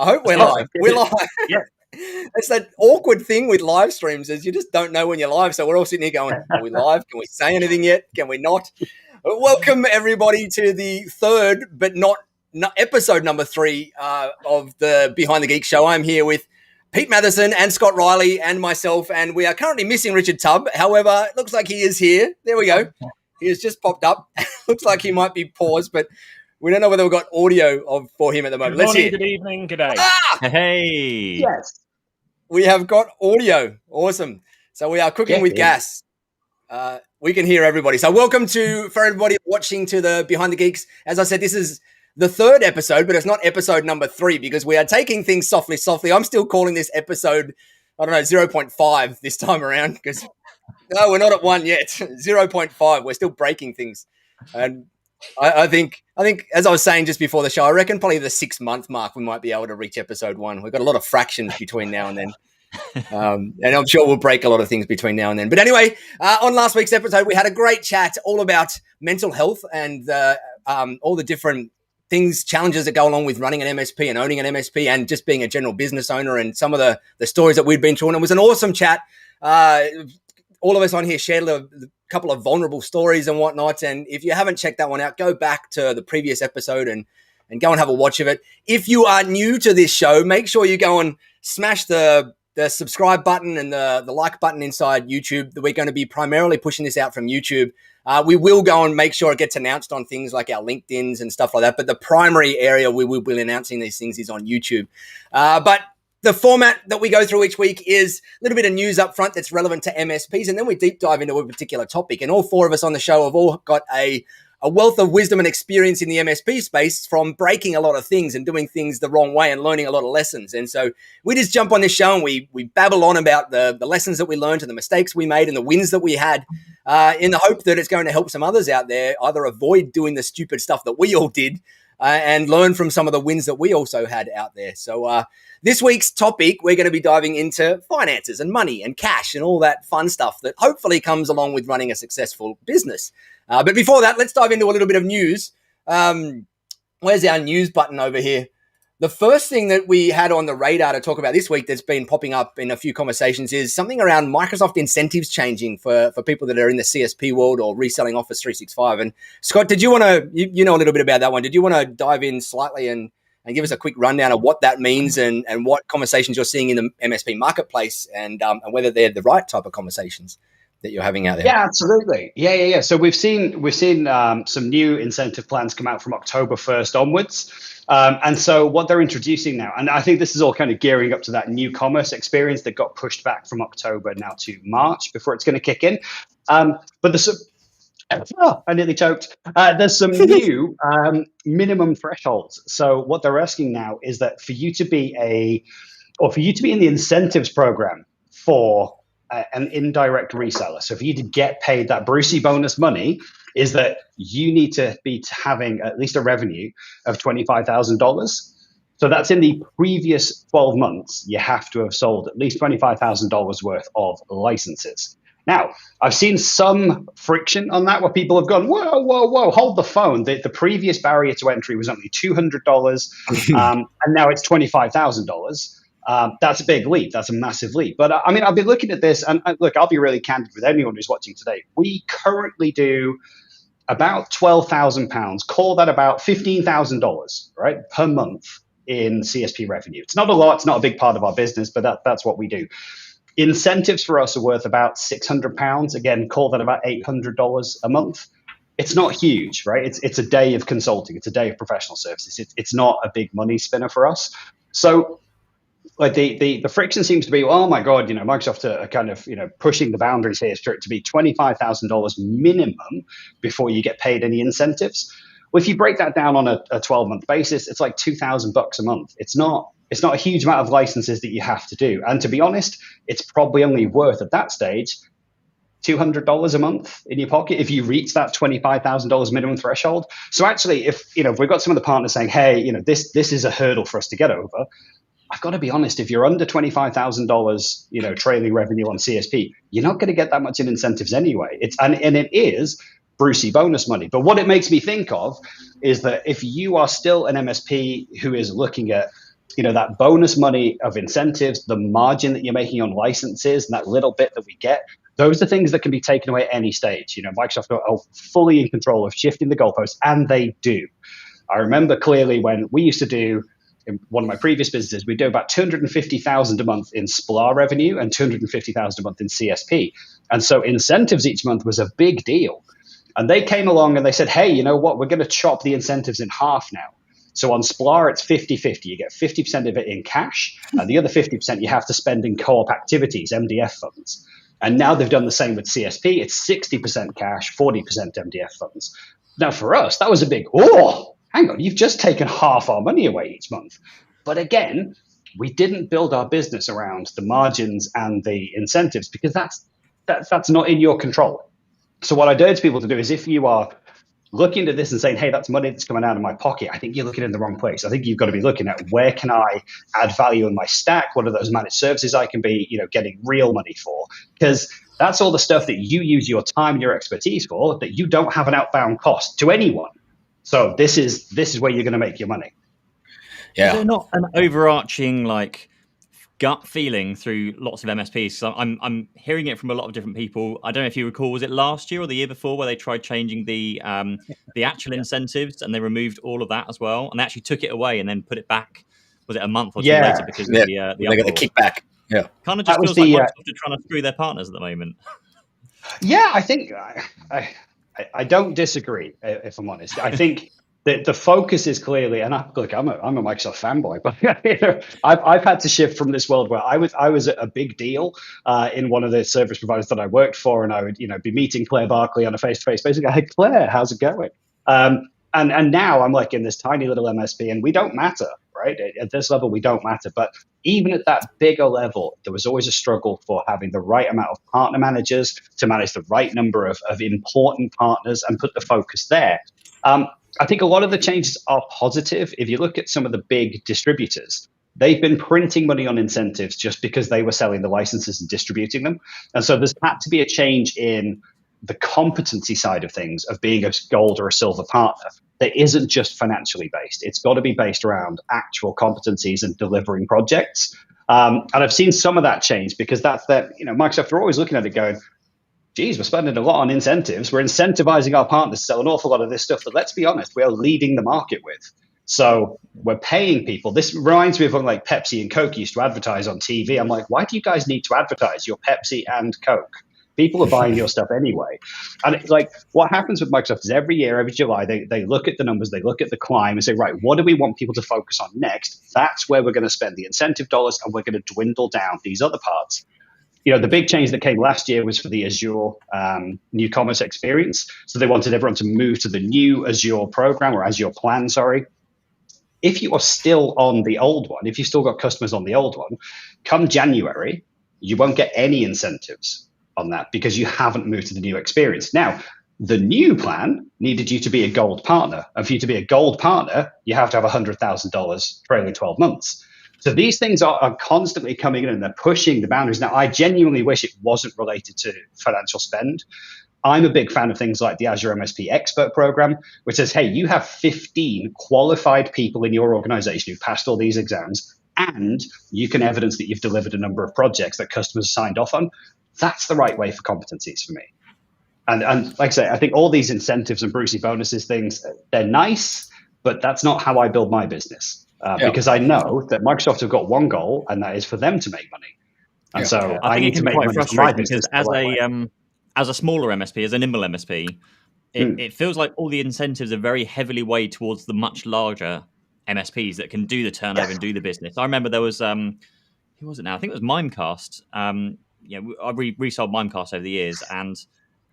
I hope we're live. We're live. Yeah. It's that awkward thing with live streams is you just don't know when you're live. So we're all sitting here going, are we live? Can we say anything yet? Can we not? Welcome, everybody, to the third, but not episode number 3 of the Behind the Geeks show. I'm here with Pete Matheson and Scott Riley and myself, and we are currently missing Richard Tubb. However, it looks like he is here. There we go. He has just popped up. Looks like he might be paused, but we don't know whether we've got audio for him at the moment. Good morning, good evening, good day. Hey. Yes. We have got audio. Awesome. So we are cooking with gas. We can hear everybody. So welcome for everybody watching to the Behind the Geeks. As I said, this is the third episode, but it's not episode number 3 because we are taking things softly. I'm still calling this episode, 0.5 this time around because no, we're not at 1 yet. 0.5. We're still breaking things. And I think, as I was saying just before the show, I reckon probably the 6-month mark we might be able to reach episode 1. We've got a lot of fractions between now and then. And I'm sure we'll break a lot of things between now and then. But anyway, on last week's episode, we had a great chat all about mental health and all the different challenges that go along with running an MSP and owning an MSP and just being a general business owner and some of the stories that we'd been through. And it was an awesome chat. All of us on here shared a couple of vulnerable stories and whatnot. And if you haven't checked that one out, go back to the previous episode and go and have a watch of it. If you are new to this show, make sure you go and smash the subscribe button and the like button inside YouTube. We're going to be primarily pushing this out from YouTube. We will go and make sure it gets announced on things like our LinkedIns and stuff like that. But the primary area we will be announcing these things is on YouTube. But the format that we go through each week is a little bit of news up front that's relevant to MSPs, and then we deep dive into a particular topic. And all 4 of us on the show have all got a wealth of wisdom and experience in the MSP space from breaking a lot of things and doing things the wrong way and learning a lot of lessons. And so we just jump on this show and we babble on about the lessons that we learned and the mistakes we made and the wins that we had in the hope that it's going to help some others out there either avoid doing the stupid stuff that we all did and learn from some of the wins that we also had out there. So this week's topic, we're going to be diving into finances and money and cash and all that fun stuff that hopefully comes along with running a successful business. But before that, let's dive into a little bit of news. Where's our news button over here? The first thing that we had on the radar to talk about this week that's been popping up in a few conversations is something around Microsoft incentives changing for people that are in the CSP world or reselling Office 365. And Scott, did you want to, you know a little bit about that one. Did you want to dive in slightly and give us a quick rundown of what that means and what conversations you're seeing in the MSP marketplace and whether they're the right type of conversations that you're having out there? Yeah, absolutely. Yeah. So we've seen some new incentive plans come out from October 1st onwards. And so what they're introducing now, and I think this is all kind of gearing up to that new commerce experience that got pushed back from October now to March before it's going to kick in. But there's I nearly choked. There's some new minimum thresholds. So what they're asking now is that for you to be in the incentives program for an indirect reseller, so for you to get paid that Brucey bonus money, is that you need to be having at least a revenue of $25,000. So that's in the previous 12 months, you have to have sold at least $25,000 worth of licenses. Now, I've seen some friction on that where people have gone, whoa, hold the phone. The previous barrier to entry was only $200 and now it's $25,000. That's a big leap. That's a massive leap. But I've been looking at this and look, I'll be really candid with anyone who's watching today. We currently do about £12,000, call that about $15,000, right, per month in CSP revenue. It's not a lot. It's not a big part of our business, but that's what we do. Incentives for us are worth about £600. Again, call that about $800 a month. It's not huge, right? It's a day of consulting. It's a day of professional services. It's not a big money spinner for us. So like the friction seems to be, oh my God, Microsoft are kind of, pushing the boundaries here for it to be $25,000 minimum before you get paid any incentives. Well, if you break that down on a 12-month basis, it's like $2,000 a month. It's not a huge amount of licenses that you have to do. And to be honest, it's probably only worth at that stage $200 a month in your pocket if you reach that $25,000 minimum threshold. So actually, if we've got some of the partners saying, hey, this is a hurdle for us to get over, I've got to be honest, if you're under $25,000, trailing revenue on CSP, you're not going to get that much in incentives anyway. And it is Brucey bonus money. But what it makes me think of is that if you are still an MSP who is looking at that bonus money of incentives, the margin that you're making on licenses, and that little bit that we get, those are things that can be taken away at any stage. Microsoft are fully in control of shifting the goalposts, and they do. I remember clearly when we used to do, in one of my previous businesses, we do about 250,000 a month in SPLA revenue and 250,000 a month in CSP. And so incentives each month was a big deal. And they came along and they said, hey, you know what? We're going to chop the incentives in half now. So on SPLA, it's 50-50. You get 50% of it in cash, and the other 50% you have to spend in co-op activities, MDF funds. And now they've done the same with CSP. It's 60% cash, 40% MDF funds. Now for us, that was a big, hang on, you've just taken half our money away each month. But again, we didn't build our business around the margins and the incentives because that's not in your control. So what I urge people to do is, if you are looking at this and saying, hey, that's money that's coming out of my pocket, I think you're looking in the wrong place. I think you've got to be looking at, where can I add value in my stack? What are those managed services I can be, getting real money for? Because that's all the stuff that you use your time and your expertise for, that you don't have an outbound cost to anyone. So this is where you're going to make your money. Yeah. Is there not an overarching gut feeling through lots of MSPs? So I'm hearing it from a lot of different people. I don't know if you recall, was it last year or the year before, where they tried changing the actual incentives, and they removed all of that as well, and they actually took it away and then put it back. Was it a month or two later because of the they got the kickback? Yeah, kind of just feels like Microsoft are trying to screw their partners at the moment. Yeah, I think I don't disagree, if I'm honest. I think the focus is clearly, and I'm a Microsoft fanboy, but I've had to shift from this world where I was a big deal in one of the service providers that I worked for, and I would be meeting Claire Barkley on a face-to-face basis. Hey, Claire, how's it going? And now I'm in this tiny little MSP, and we don't matter, right? At this level, we don't matter. But even at that bigger level, there was always a struggle for having the right amount of partner managers to manage the right number of important partners and put the focus there. I think a lot of the changes are positive. If you look at some of the big distributors, they've been printing money on incentives just because they were selling the licenses and distributing them. And so there's had to be a change in the competency side of things, of being a gold or a silver partner, that isn't just financially based. It's got to be based around actual competencies and delivering projects. And I've seen some of that change, because that's that, Microsoft are always looking at it going, geez, we're spending a lot on incentives. We're incentivizing our partners to sell an awful lot of this stuff that, let's be honest, we're leading the market with. So we're paying people. This reminds me of when Pepsi and Coke used to advertise on TV. I'm like, why do you guys need to advertise? You're Pepsi and Coke. People are buying your stuff anyway. And what happens with Microsoft is every year, every July, they look at the numbers, they look at the climb and say, right, what do we want people to focus on next? That's where we're going to spend the incentive dollars, and we're going to dwindle down these other parts. The big change that came last year was for the Azure new commerce experience. So they wanted everyone to move to the new Azure program, or Azure plan, sorry. If you are still on the old one, if you've still got customers on the old one, come January, you won't get any incentives on that because you haven't moved to the new experience. Now, the new plan needed you to be a gold partner. And for you to be a gold partner, you have to have $100,000 trailing 12 months. So these things are constantly coming in, and they're pushing the boundaries. Now, I genuinely wish it wasn't related to financial spend. I'm a big fan of things like the Azure MSP Expert Program, which says, hey, you have 15 qualified people in your organization who've passed all these exams, and you can evidence that you've delivered a number of projects that customers signed off on. That's the right way for competencies for me. And like I say, I think all these incentives and Brucey bonuses things, they're nice, but that's not how I build my business. Because I know that Microsoft have got one goal, and that is for them to make money. And so I need to make money for my business. Because as a smaller MSP, as a nimble MSP, it feels like all the incentives are very heavily weighed towards the much larger MSPs that can do the turnover and do the business. I remember there was who was it now? I think it was Mimecast. I resold Mimecast over the years, and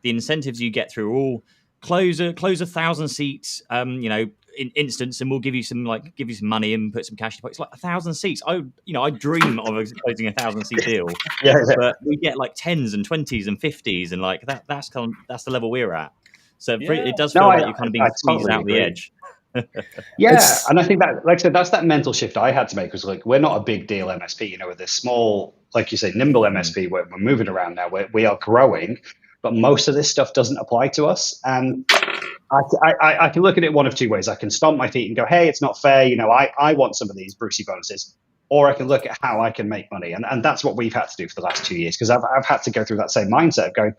the incentives you get through are all close 1,000 seats. In instance, and we'll give you some money and put some cash in. It's 1,000 seats. I dream of closing 1,000 seat deal. But we get tens and 20s and 50s, and that's the level we're at. So it does feel like you're kind of being squeezed out the edge. And I think that, like I said, that's that mental shift I had to make. Was we're not a big deal MSP. We're this small, like you say, nimble MSP. We're moving around now. We are growing, but most of this stuff doesn't apply to us. And I can look at it one of two ways. I can stomp my feet and go, hey, it's not fair. I want some of these Brucey bonuses. Or I can look at how I can make money. And that's what we've had to do for the last 2 years, because I've had to go through that same mindset of going,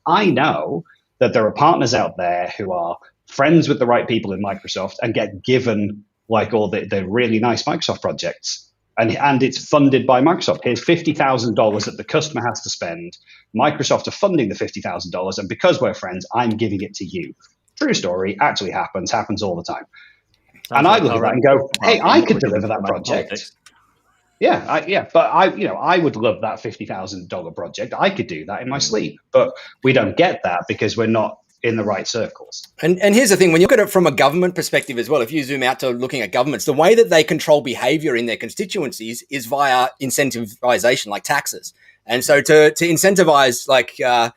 I know that there are partners out there who are friends with the right people in Microsoft and get given like all the really nice Microsoft projects. And it's funded by Microsoft. Here's $50,000 that the customer has to spend. Microsoft are funding the $50,000. And because we're friends, I'm giving it to you. True story, actually happens all the time. And I look at that and go, hey, I could deliver that project. Yeah, but I would love that $50,000 project. I could do that in my sleep, but we don't get that because we're not in the right circles. And here's the thing, when you look at it from a government perspective as well, if you zoom out to looking at governments, the way that they control behavior in their constituencies is via incentivization, like taxes. And so to incentivize like a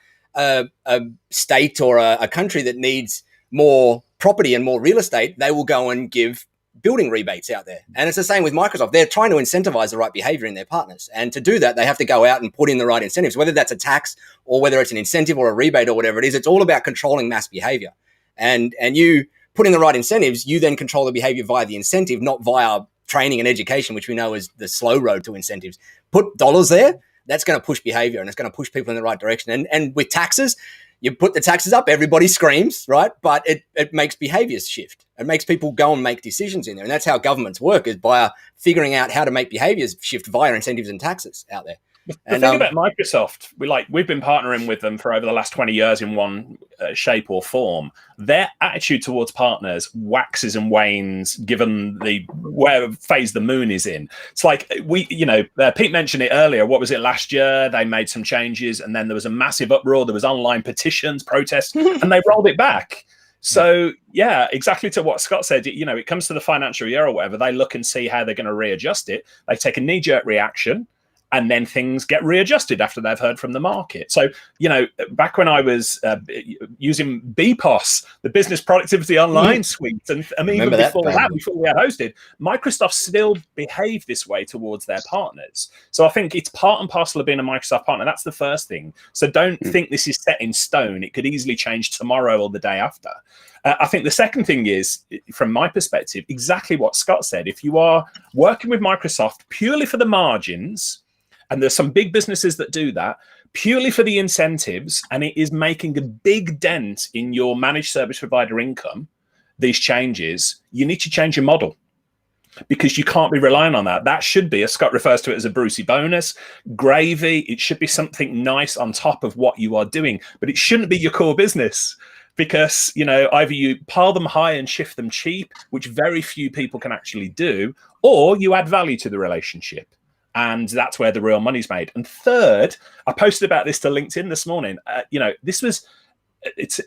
state or a country that needs more property and more real estate, they will go and give building rebates out there. And it's the same with Microsoft. They're trying to incentivize the right behavior in their partners. And to do that, they have to go out and put in the right incentives, whether that's a tax or whether it's an incentive or a rebate or whatever it is. It's all about controlling mass behavior. And you put in the right incentives, you then control the behavior via the incentive, not via training and education, which we know is the slow road to incentives. Put dollars there, that's going to push behavior and it's going to push people in the right direction. And with taxes, you put the taxes up, everybody screams, right? But it makes behaviors shift. It makes people go and make decisions in there. And that's how governments work, is by figuring out how to make behaviors shift via incentives and taxes out there. The thing about Microsoft, we've been partnering with them for over the last 20 years in one shape or form. Their attitude towards partners waxes and wanes given where phase the moon is in. It's like Pete mentioned it earlier. What was it last year? They made some changes and then there was a massive uproar. There was online petitions, protests, and they rolled it back. So, yeah, exactly to what Scott said, it comes to the financial year or whatever. They look and see how they're going to readjust it. They take a knee-jerk reaction. And then things get readjusted after they've heard from the market. So, back when I was using BPOS, the Business Productivity Online Suite, and even before we had hosted, Microsoft still behaved this way towards their partners. So I think it's part and parcel of being a Microsoft partner. That's the first thing. So don't think this is set in stone. It could easily change tomorrow or the day after. I think the second thing is, from my perspective, exactly what Scott said. If you are working with Microsoft purely for the margins, and there's some big businesses that do that purely for the incentives, and it is making a big dent in your managed service provider income, these changes, you need to change your model because you can't be relying on that. That should be, as Scott refers to it, as a Brucey bonus, gravy. It should be something nice on top of what you are doing, but it shouldn't be your core business. Because, either you pile them high and shift them cheap, which very few people can actually do, or you add value to the relationship. And that's where the real money's made. And third, I posted about this to LinkedIn this morning. It's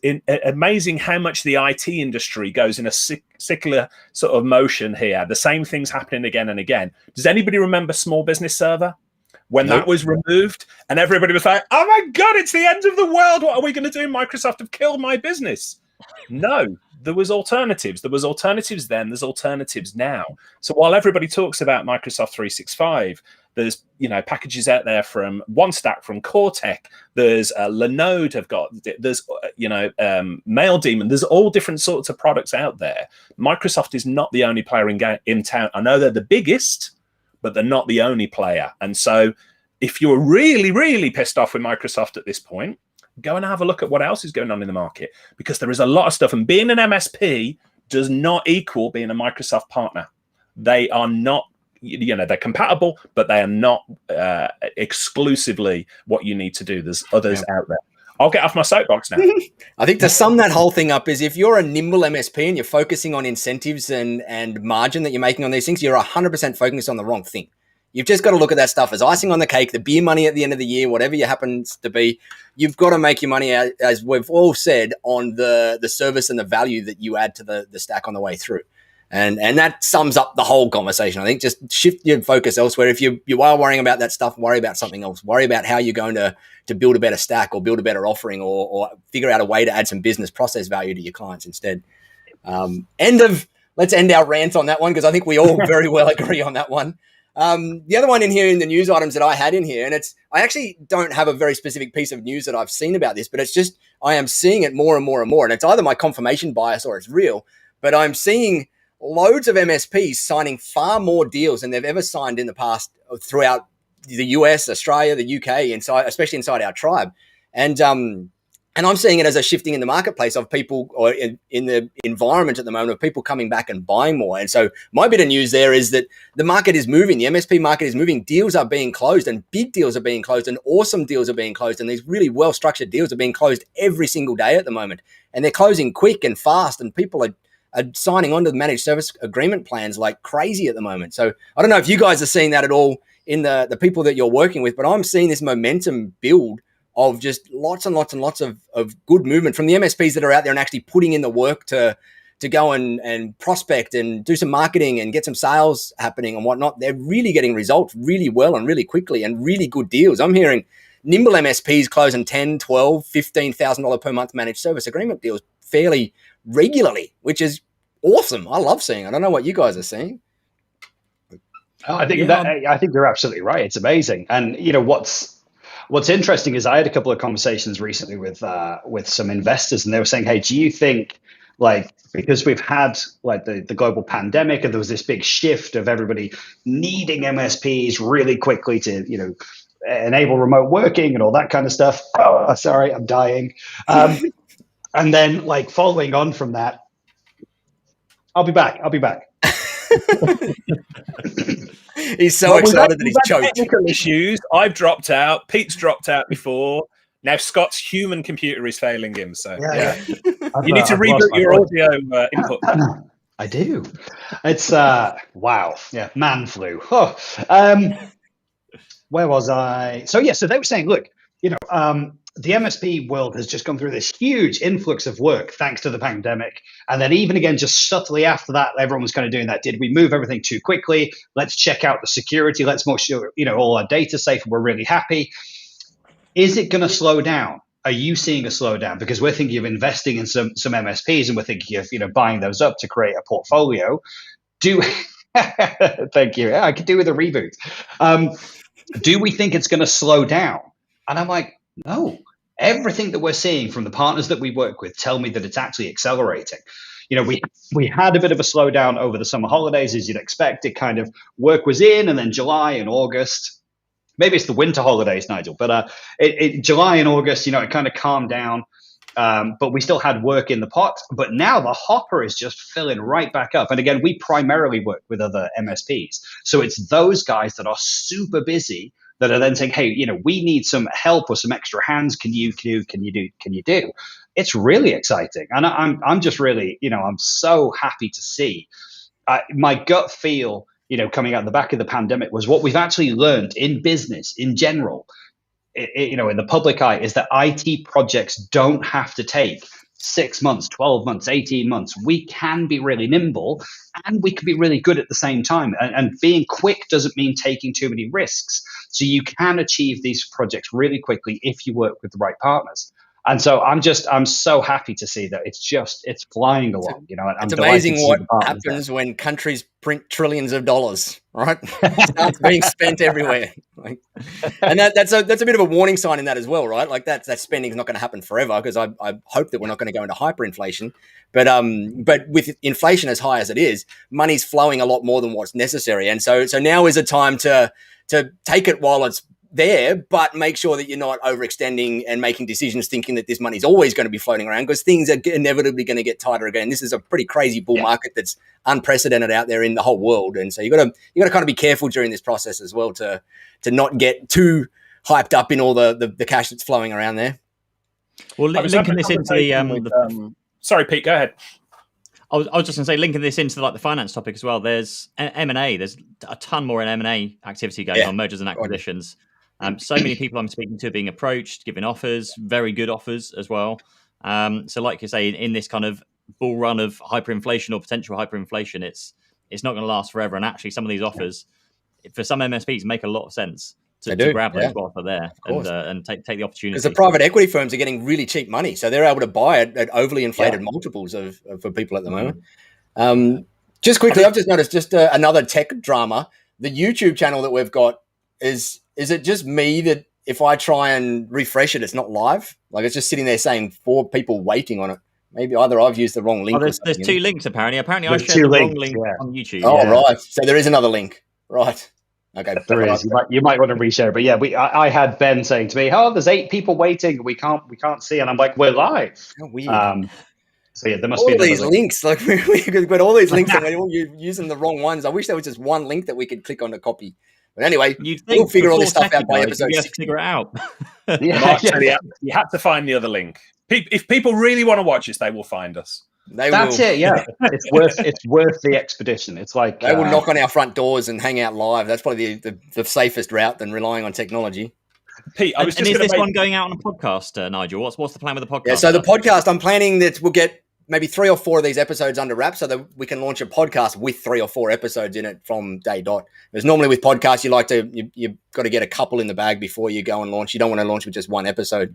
amazing how much the IT industry goes in a cyclical sort of motion here. The same thing's happening again and again. Does anybody remember Small Business Server? When that was removed and everybody was like, oh my God, it's the end of the world. What are we going to do? Microsoft have killed my business. No. There was alternatives. There was alternatives then. There's alternatives now. So while everybody talks about Microsoft 365, there's packages out there from OneStack, from Cortec. There's Linode have got. There's Mail Demon. There's all different sorts of products out there. Microsoft is not the only player in town. I know they're the biggest, but they're not the only player. And so, if you're really, really pissed off with Microsoft at this point, go and have a look at what else is going on in the market, because there is a lot of stuff. And being an MSP does not equal being a Microsoft partner. They are not, they're compatible, but they are not exclusively what you need to do. There's others out there. I'll get off my soapbox now. I think to sum that whole thing up is, if you're a nimble MSP and you're focusing on incentives and margin that you're making on these things, you're 100% focused on the wrong thing. You've just got to look at that stuff as icing on the cake, the beer money at the end of the year, whatever it happens to be. You've got to make your money, as we've all said, on the service and the value that you add to the stack on the way through. And that sums up the whole conversation. I think just shift your focus elsewhere. If you are worrying about that stuff, worry about something else. Worry about how you're going to build a better stack or build a better offering or figure out a way to add some business process value to your clients instead. Let's end our rant on that one, because I think we all very well agree on that one. The other one in here in the news items that I had in here, and I actually don't have a very specific piece of news that I've seen about this, but it's just I am seeing it more and more and more, and it's either my confirmation bias or it's real. But I'm seeing loads of MSPs signing far more deals than they've ever signed in the past throughout the US, Australia, the UK, especially inside our tribe, and I'm seeing it as a shifting in the marketplace of people, or in the environment at the moment, of people coming back and buying more. And so my bit of news there is that the market is moving. The MSP market is moving. Deals are being closed, and big deals are being closed, and awesome deals are being closed. And these really well-structured deals are being closed every single day at the moment. And they're closing quick and fast, and people are signing on to the managed service agreement plans like crazy at the moment. So I don't know if you guys are seeing that at all in the people that you're working with, but I'm seeing this momentum build of just lots and lots and lots of good movement from the MSPs that are out there and actually putting in the work to go and prospect and do some marketing and get some sales happening and whatnot. They're really getting results really well and really quickly and really good deals. I'm hearing nimble MSPs closing $10,000, $12,000, $15,000 per month managed service agreement deals fairly regularly, which is awesome. I love seeing it. I don't know what you guys are seeing. I think you're absolutely right. It's amazing. And what's interesting is I had a couple of conversations recently with some investors, and they were saying, hey, do you think, like, because we've had like the global pandemic and there was this big shift of everybody needing MSPs really quickly to, enable remote working and all that kind of stuff. Oh, sorry, I'm dying. And then like following on from that, I'll be back. He's so excited that he's choked. Technical issues. I've dropped out. Pete's dropped out before. Now Scott's human computer is failing him. So yeah. You need to reboot your audio input. I do. It's wow. Yeah, man flu. Oh. Where was I? So they were saying, look, the MSP world has just gone through this huge influx of work thanks to the pandemic. And then even again, just subtly after that, everyone was kind of doing that. Did we move everything too quickly? Let's check out the security. Let's make sure, all our data's safe and we're really happy. Is it going to slow down? Are you seeing a slowdown? Because we're thinking of investing in some MSPs, and we're thinking of, buying those up to create a portfolio. Thank you. Yeah, I could do with a reboot. Do we think it's going to slow down? And I'm like, no. Everything that we're seeing from the partners that we work with tell me that it's actually accelerating. We had a bit of a slowdown over the summer holidays, as you'd expect. It kind of work was in, and then July and August. Maybe it's the winter holidays, Nigel, but July and August, it kind of calmed down. But we still had work in the pot. But now the hopper is just filling right back up. And again, we primarily work with other MSPs. So it's those guys that are super busy that are then saying, hey, we need some help or some extra hands. Can you do? It's really exciting. And I'm just really, I'm so happy to see. My gut feel, coming out the back of the pandemic was what we've actually learned in business in general, in the public eye, is that IT projects don't have to take 6 months, 12 months, 18 months. We can be really nimble and we can be really good at the same time. And being quick doesn't mean taking too many risks. So you can achieve these projects really quickly if you work with the right partners. And so I'm so happy to see that it's flying along. It's amazing what happens when countries print trillions of dollars, right? It starts being spent everywhere. And that's a bit of a warning sign in that as well, right? Like that spending is not going to happen forever, because I hope that we're not going to go into hyperinflation. But with inflation as high as it is, money's flowing a lot more than what's necessary. And so now is a time to take it while it's there, but make sure that you're not overextending and making decisions thinking that this money's always going to be floating around, because things are inevitably going to get tighter again. This is a pretty crazy bull market that's unprecedented out there in the whole world. And so you got to kind of be careful during this process as well to not get too hyped up in all the cash that's flowing around there. Well, linking this into the sorry, Pete, go ahead. I was just going to say, linking this into the finance topic as well. There's M&A. There's a ton more in M&A activity going on, mergers and acquisitions. So many people I'm speaking to being approached, giving offers, very good offers as well. So like you say, in this kind of bull run of hyperinflation or potential hyperinflation, it's not going to last forever. And actually, some of these offers, for some MSPs, make a lot of sense to grab those while they're there and take the opportunity. Because the private equity firms are getting really cheap money, so they're able to buy it at overly inflated multiples for people at the moment. Just quickly, I've just noticed another tech drama. the YouTube channel that we've got, is it just me that if I try and refresh it, it's not live? Like it's just sitting there saying 4 people waiting on it. Maybe either I've used the wrong link. There's 2 links apparently. Apparently I There's shared 2 the wrong links, link yeah. on YouTube. Oh, Yeah. right. So there is another link. Right. Okay. There is. You might want to reshare. But yeah, I had Ben saying to me, "Oh, there's 8 people waiting. We can't see." And I'm like, "We're live." How weird. So yeah, there must all be another these link. links. Like we've got all these links and we're all using the wrong ones. I wish there was just one link that we could click on to copy. But anyway, we'll figure all this stuff out by episode 6. Figure it out. You had to find the other link. If people really want to watch us, they will find us. That's it. Yeah, it's worth the expedition. It's like they will knock on our front doors and hang out live. That's probably the safest route than relying on technology. Pete, is this one going out on a podcast, Nigel? What's the plan with the podcast? Yeah, so the podcast, I'm planning that we'll get maybe 3 or 4 of these episodes under wraps so that we can launch a podcast with 3 or 4 episodes in it from day dot. Because normally with podcasts, you've got to get a couple in the bag before you go and launch. You don't want to launch with just 1 episode.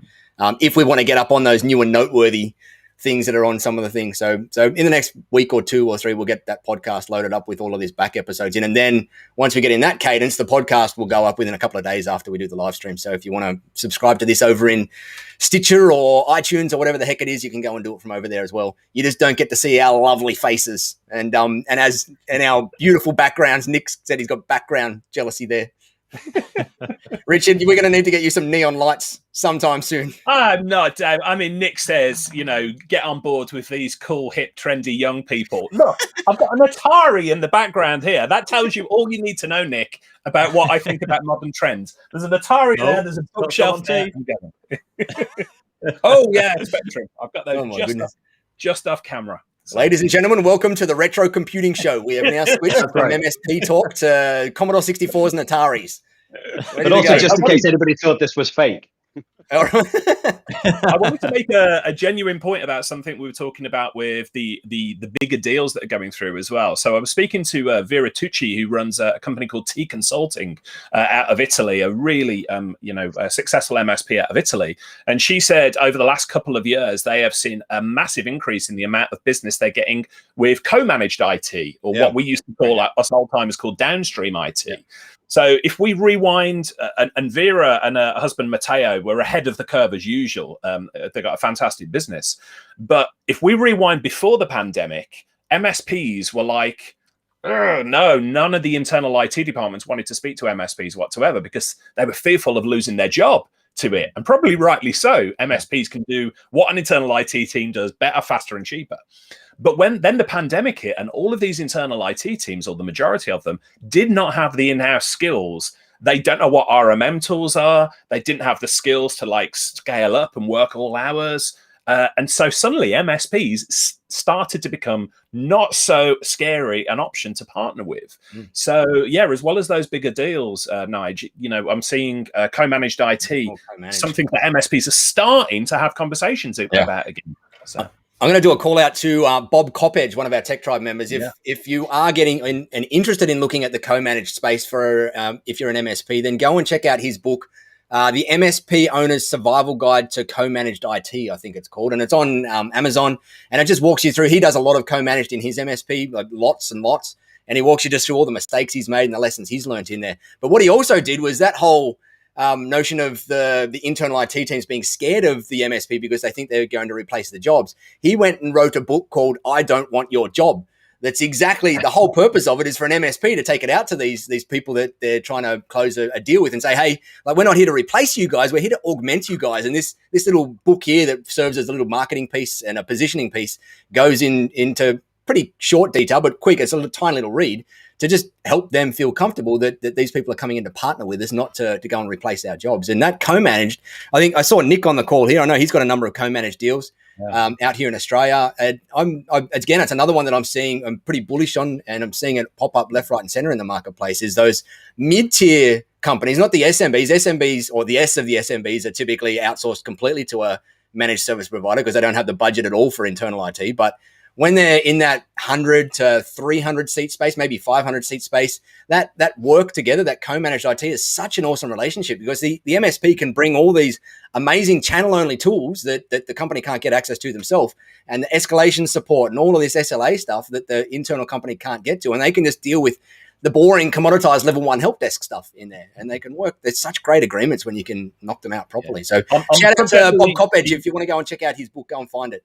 If we want to get up on those new and noteworthy things that are on some of the things. So in the next week or 2 or 3, we'll get that podcast loaded up with all of these back episodes in. And then once we get in that cadence, the podcast will go up within a couple of days after we do the live stream. So if you want to subscribe to this over in Stitcher or iTunes or whatever the heck it is, you can go and do it from over there as well. You just don't get to see our lovely faces and our beautiful backgrounds. Nick said he's got background jealousy there. Richard, we're going to need to get you some neon lights sometime soon. No, I mean, Nick says, get on board with these cool, hip, trendy young people. Look, I've got an Atari in the background here. That tells you all you need to know, Nick, about what I think about modern trends. There's an Atari there. There's a bookshelf there. Oh, yeah, Spectrum. I've got those just off camera. So. Ladies and gentlemen, welcome to the Retro Computing Show. We have now switched from MSP talk to Commodore 64s and Ataris. But also, just in case anybody thought this was fake. I wanted to make a genuine point about something we were talking about with the bigger deals that are going through as well. So I was speaking to Vera Tucci, who runs a company called T Consulting out of Italy, a really a successful MSP out of Italy. And she said over the last couple of years, they have seen a massive increase in the amount of business they're getting with co-managed IT, or what we used to call us old timers called downstream IT. Yeah. So if we rewind, and Vera and her husband Matteo were ahead of the curve as usual. They got a fantastic business. But if we rewind before the pandemic, MSPs were like, no, none of the internal IT departments wanted to speak to MSPs whatsoever because they were fearful of losing their job to it. And probably rightly so. MSPs can do what an internal IT team does better, faster, and cheaper. But then the pandemic hit, and all of these internal IT teams, or the majority of them, did not have the in-house skills. They don't know what RMM tools are. They didn't have the skills to scale up and work all hours. And so suddenly MSPs started to become not so scary an option to partner with. So yeah, as well as those bigger deals, Nigel, I'm seeing co-managed IT, something that MSPs are starting to have conversations about again. So. I'm going to do a call out to Bob Coppedge, one of our Tech Tribe members. If you are getting and interested in looking at the co-managed space for if you're an MSP, then go and check out his book, The MSP Owner's Survival Guide to Co-Managed IT, I think it's called. And it's on Amazon. And it just walks you through. He does a lot of co-managed in his MSP, like lots and lots. And he walks you just through all the mistakes he's made and the lessons he's learned in there. But what he also did was that whole notion of the internal IT teams being scared of the MSP because they think they're going to replace the jobs. He went and wrote a book called I Don't Want Your Job. That's exactly the whole purpose of it, is for an MSP to take it out to these people that they're trying to close a deal with and say, hey, we're not here to replace you guys. We're here to augment you guys. And this little book here that serves as a little marketing piece and a positioning piece goes into pretty short detail, but quick. It's a tiny little read to just help them feel comfortable that these people are coming in to partner with us, not to go and replace our jobs. And that co-managed, I think I saw Nick on the call here. I know he's got a number of co-managed deals out here in Australia. And again, it's another one that I'm pretty bullish on, and I'm seeing it pop up left, right, and center in the marketplace, is those mid-tier companies, not the SMBs. SMBs, or the S of the SMBs, are typically outsourced completely to a managed service provider because they don't have the budget at all for internal IT. But when they're in that 100 to 300 seat space, maybe 500 seat space, that work together, that co-managed IT, is such an awesome relationship because the MSP can bring all these amazing channel-only tools that the company can't get access to themselves, and the escalation support and all of this SLA stuff that the internal company can't get to. And they can just deal with the boring commoditized level 1 help desk stuff in there, and they can work. There's such great agreements when you can knock them out properly. So shout out to Bob Coppedge. If you want to go and check out his book, go and find it.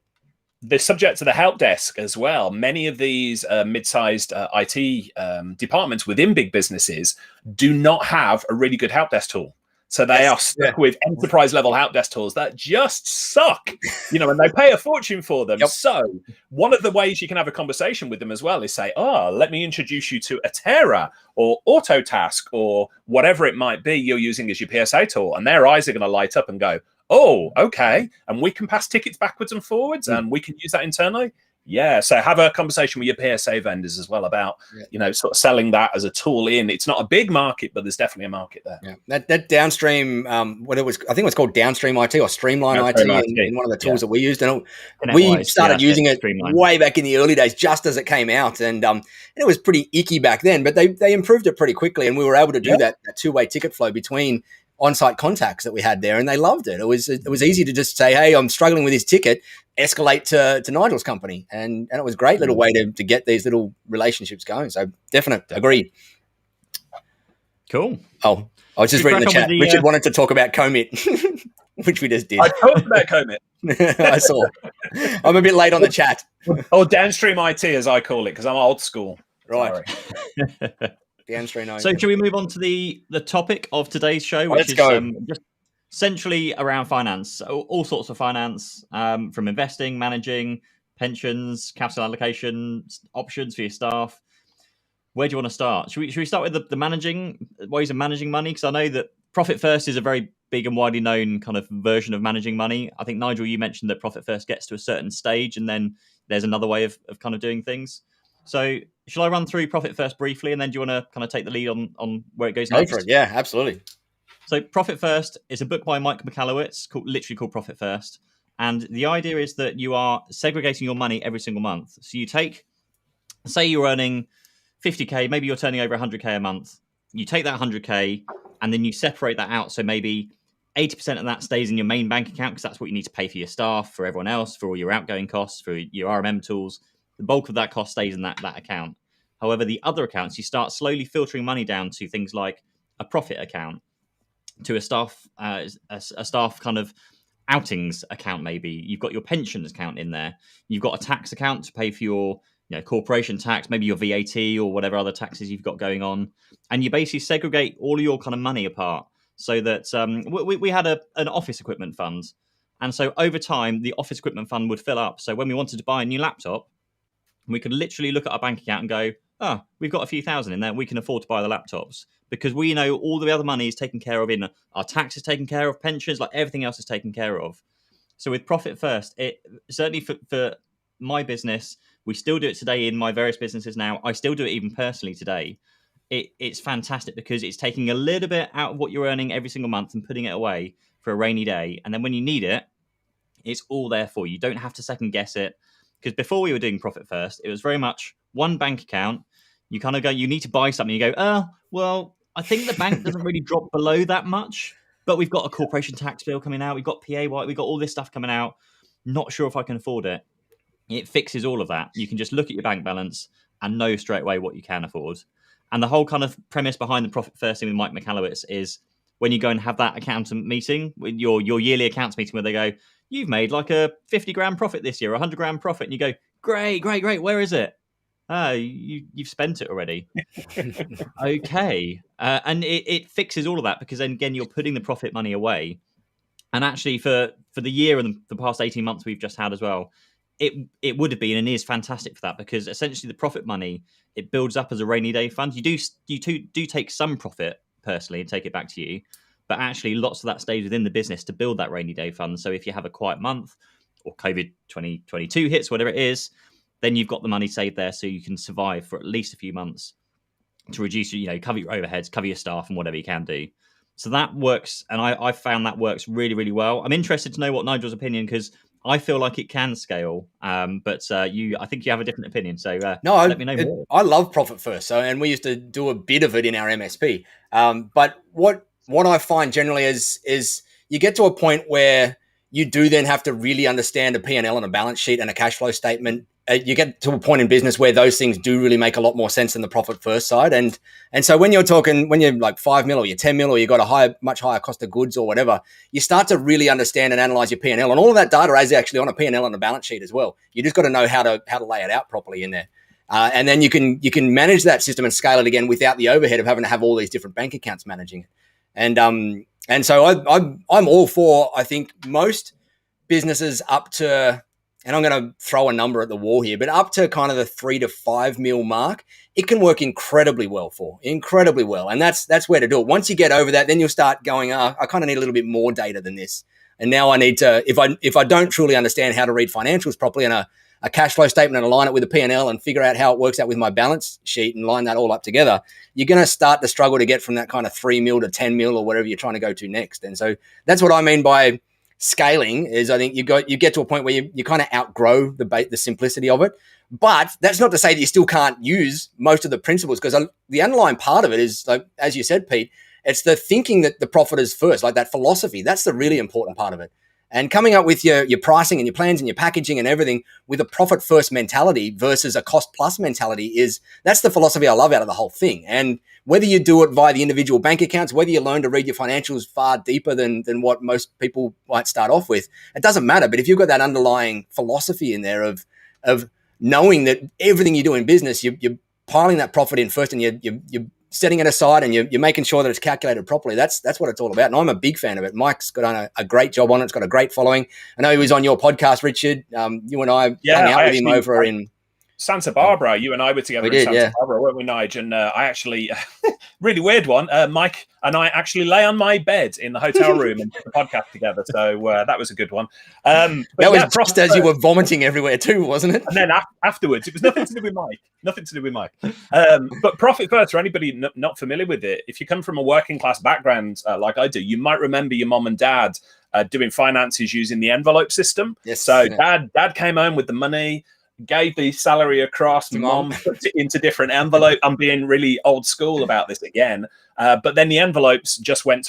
The subject to the help desk as well. Many of these mid-sized IT departments within big businesses do not have a really good help desk tool. So they are stuck with enterprise level help desk tools that just suck, and they pay a fortune for them. So one of the ways you can have a conversation with them as well is say, let me introduce you to Atera or Autotask or whatever it might be you're using as your PSA tool. And their eyes are going to light up and go, oh, okay. And we can pass tickets backwards and forwards and we can use that internally. Yeah. So have a conversation with your PSA vendors as well about, sort of selling that as a tool in. It's not a big market, but there's definitely a market there. Yeah. That downstream, I think it was called downstream IT or streamline IT in one of the tools that we used. And we started using it way back in the early days, just as it came out. And it was pretty icky back then, but they improved it pretty quickly. And we were able to do that two-way ticket flow between on-site contacts that we had there, and they loved it. It was easy to just say, hey, I'm struggling with this ticket, escalate to Nigel's company. And it was a great little way to get these little relationships going. So definite, agreed. Cool. Oh, I was just reading the chat. Richard wanted to talk about Commit, which we just did. I talked about Commit. I saw. I'm a bit late on the chat. Or downstream IT, as I call it, because I'm old school. Right. Downstream IT. So should we move on to the topic of today's show, which is just centrally around finance, all sorts of finance, from investing, managing, pensions, capital allocation, options for your staff. Where do you want to start? Should we start with the managing ways of managing money? Because I know that Profit First is a very big and widely known kind of version of managing money. I think, Nigel, you mentioned that Profit First gets to a certain stage and then there's another way of kind of doing things. So shall I run through Profit First briefly, and then do you want to kind of take the lead on where it goes next? Go for it. Yeah, absolutely. So Profit First is a book by Mike Michalowicz called Profit First. And the idea is that you are segregating your money every single month. So you say you're earning 50K, maybe you're turning over 100K a month. You take that 100K and then you separate that out. So maybe 80% of that stays in your main bank account because that's what you need to pay for your staff, for everyone else, for all your outgoing costs, for your RMM tools. The bulk of that cost stays in that account. However, the other accounts, you start slowly filtering money down to things like a profit account, to a staff kind of outings account. Maybe you've got your pensions account in there. You've got a tax account to pay for your corporation tax, maybe your VAT or whatever other taxes you've got going on. And you basically segregate all of your kind of money apart so that we had an office equipment fund. And so over time, the office equipment fund would fill up. So when we wanted to buy a new laptop, we could literally look at our bank account and go, we've got a few thousand in there. We can afford to buy the laptops because we know all the other money is taken care of in our tax is taken care of, pensions, like everything else is taken care of. So with Profit First, it certainly for my business, we still do it today in my various businesses now. I still do it even personally today. It's fantastic because it's taking a little bit out of what you're earning every single month and putting it away for a rainy day. And then when you need it, it's all there for you. You don't have to second guess it. Because before we were doing Profit First, it was very much one bank account. You kind of go, you need to buy something. You go, well, I think the bank doesn't really drop below that much, but we've got a corporation tax bill coming out. We've got PAY, we've got all this stuff coming out. Not sure if I can afford it. It fixes all of that. You can just look at your bank balance and know straight away what you can afford. And the whole kind of premise behind the Profit First thing with Mike Michalowicz is when you go and have that accountant meeting, your yearly accounts meeting where they go, you've made like a 50 grand profit this year, 100 grand profit. And you go, great. Where is it? You've spent it already. Okay. And it fixes all of that because then again, you're putting the profit money away. And actually for the year and the past 18 months we've just had as well, it would have been and is fantastic for that because essentially the profit money, it builds up as a rainy day fund. You do take some profit personally and take it back to you. But actually, lots of that stays within the business to build that rainy day fund. So if you have a quiet month or COVID 2022 hits, whatever it is, then you've got the money saved there so you can survive for at least a few months to reduce, cover your overheads, cover your staff and whatever you can do. So that works. And I found that works really, really well. I'm interested to know what Nigel's opinion, because I feel like it can scale. But I think you have a different opinion. So let me know more. I love Profit First. And we used to do a bit of it in our MSP. But what I find generally is you get to a point where you do then have to really understand a P&L and a balance sheet and a cash flow statement. You get to a point in business where those things do really make a lot more sense than the profit first side. And so when you're like 5 mil or you're 10 mil or you've got a much higher cost of goods or whatever, you start to really understand and analyze your P&L, and all of that data is actually on a P&L and a balance sheet as well. You just got to know how to lay it out properly in there. And then you can manage that system and scale it again without the overhead of having to have all these different bank accounts managing it. And so I'm all for, I think, most businesses up to, and I'm going to throw a number at the wall here, but up to kind of the 3 to 5 mil mark, it can work incredibly well. And that's where to do it. Once you get over that, then you'll start going, I kind of need a little bit more data than this. And now I need to, if I don't truly understand how to read financials properly and a cash flow statement and align it with a P&L and figure out how it works out with my balance sheet and line that all up together, you're going to start to struggle to get from that kind of 3 mil to 10 mil or whatever you're trying to go to next. And so that's what I mean by scaling is I think you get to a point where you kind of outgrow the simplicity of it. But that's not to say that you still can't use most of the principles, because the underlying part of it is, like, as you said, Pete, it's the thinking that the profit is first, like that philosophy. That's the really important part of it. And coming up with your pricing and your plans and your packaging and everything with a profit first mentality versus a cost plus mentality that's the philosophy I love out of the whole thing. And whether you do it via the individual bank accounts, whether you learn to read your financials far deeper than what most people might start off with, it doesn't matter. But if you've got that underlying philosophy in there of knowing that everything you do in business, you're piling that profit in first and you're setting it aside and you're making sure that it's calculated properly. That's what it's all about. And I'm a big fan of it. Mike's done a great job on it. It's got a great following. I know he was on your podcast, Richard. You and I hung out with him over in Santa Barbara. You and I were together in Santa Barbara, weren't we, Nigel? And I actually, really weird one, Mike and I actually lay on my bed in the hotel room and did the podcast together. So that was a good one. That was just as you were vomiting everywhere too, wasn't it? And then afterwards, it was nothing to do with Mike. But profit first, for anybody not familiar with it, if you come from a working class background like I do, you might remember your mom and dad doing finances using the envelope system. Yes. So dad came home with the money, gave the salary across, mom put it into different envelope. I'm being really old school about this again. But then the envelopes just one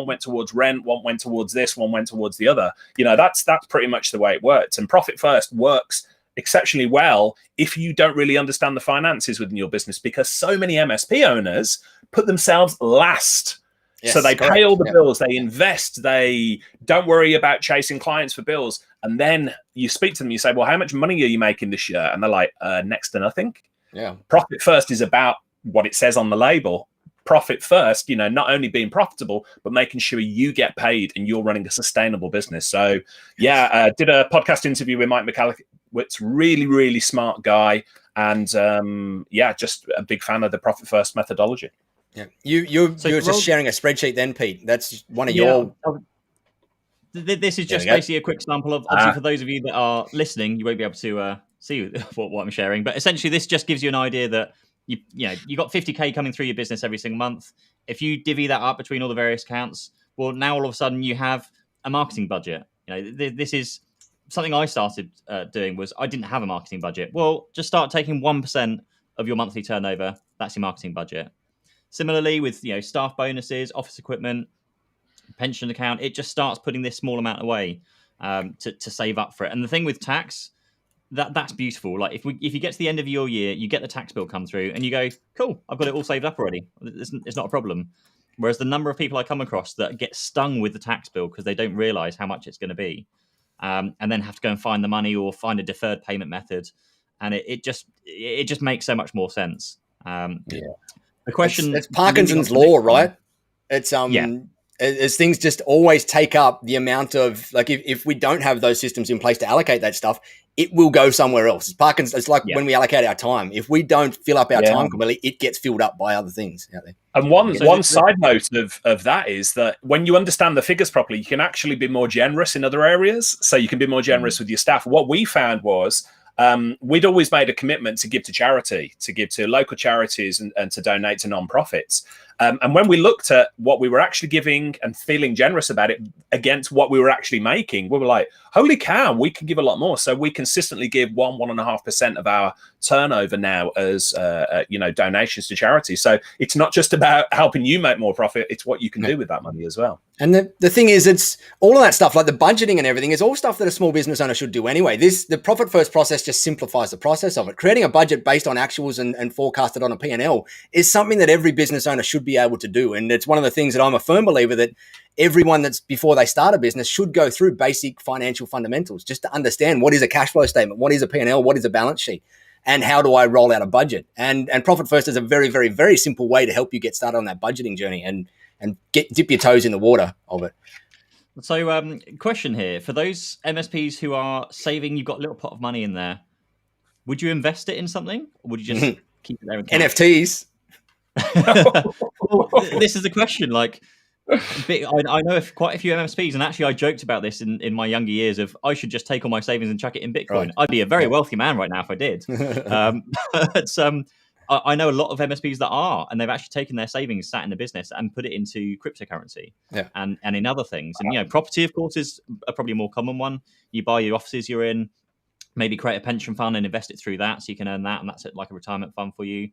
went towards rent, one went towards this, one went towards the other. That's pretty much the way it works. And profit first works exceptionally well if you don't really understand the finances within your business, because so many MSP owners put themselves last. Yes, so they pay all the bills, they invest, they don't worry about chasing clients for bills. And then you speak to them, you say, well, how much money are you making this year? And they're like, next to nothing. Yeah. Profit first is about what it says on the label. Profit first, not only being profitable, but making sure you get paid and you're running a sustainable business. So did a podcast interview with Mike McAllowitz, really, really smart guy. And just a big fan of the profit first methodology. Yeah, you're just sharing a spreadsheet then, Pete. That's one of your... This is just basically a quick sample of, obviously, for those of you that are listening, you won't be able to see what I'm sharing. But essentially, this just gives you an idea that you got 50K coming through your business every single month. If you divvy that up between all the various accounts, well, now all of a sudden you have a marketing budget. This is something I started doing. Was I didn't have a marketing budget. Well, just start taking 1% of your monthly turnover. That's your marketing budget. Similarly, with staff bonuses, office equipment, pension account, it just starts putting this small amount away to save up for it. And the thing with tax, that's beautiful. Like if you get to the end of your year, you get the tax bill come through, and you go, "Cool, I've got it all saved up already. It's not a problem." Whereas the number of people I come across that get stung with the tax bill because they don't realise how much it's going to be, and then have to go and find the money or find a deferred payment method, and it just makes so much more sense. The question, it's Parkinson's law, right? It's as things just always take up the amount of, like, if we don't have those systems in place to allocate that stuff, it will go somewhere else. It's like when we allocate our time. If we don't fill up our time completely, it gets filled up by other things out there. And one side note of that is that when you understand the figures properly, you can actually be more generous in other areas. So you can be more generous with your staff. What we found was we'd always made a commitment to give to charity, to give to local charities and to donate to non-profits. And when we looked at what we were actually giving and feeling generous about it against what we were actually making, we were like, holy cow, we can give a lot more. So we consistently give 1.5% of our turnover now as donations to charity. So it's not just about helping you make more profit, it's what you can do with that money as well. And the thing is, it's all of that stuff, like the budgeting and everything, is all stuff that a small business owner should do anyway. The profit first process just simplifies the process of it. Creating a budget based on actuals and forecasted on a P&L is something that every business owner should be able to do. And it's one of the things that I'm a firm believer that everyone that's before they start a business should go through basic financial fundamentals just to understand what is a cash flow statement, what is a P&L, what is a balance sheet, and how do I roll out a budget. And Profit First is a very, very, very simple way to help you get started on that budgeting journey and dip your toes in the water of it. So, question here. For those MSPs who are saving, you've got a little pot of money in there. Would you invest it in something? Or would you just keep it there in cash? NFTs? Well, this is the question. Like, I know quite a few MSPs, and actually I joked about this in my younger years of I should just take all my savings and chuck it in Bitcoin. Right. I'd be a very wealthy man right now if I did. But I know a lot of MSPs that are, and they've actually taken their savings, sat in the business, and put it into cryptocurrency and in other things. And property, of course, is probably a more common one. You buy your offices you're in, maybe create a pension fund and invest it through that, so you can earn that, and that's like a retirement fund for you.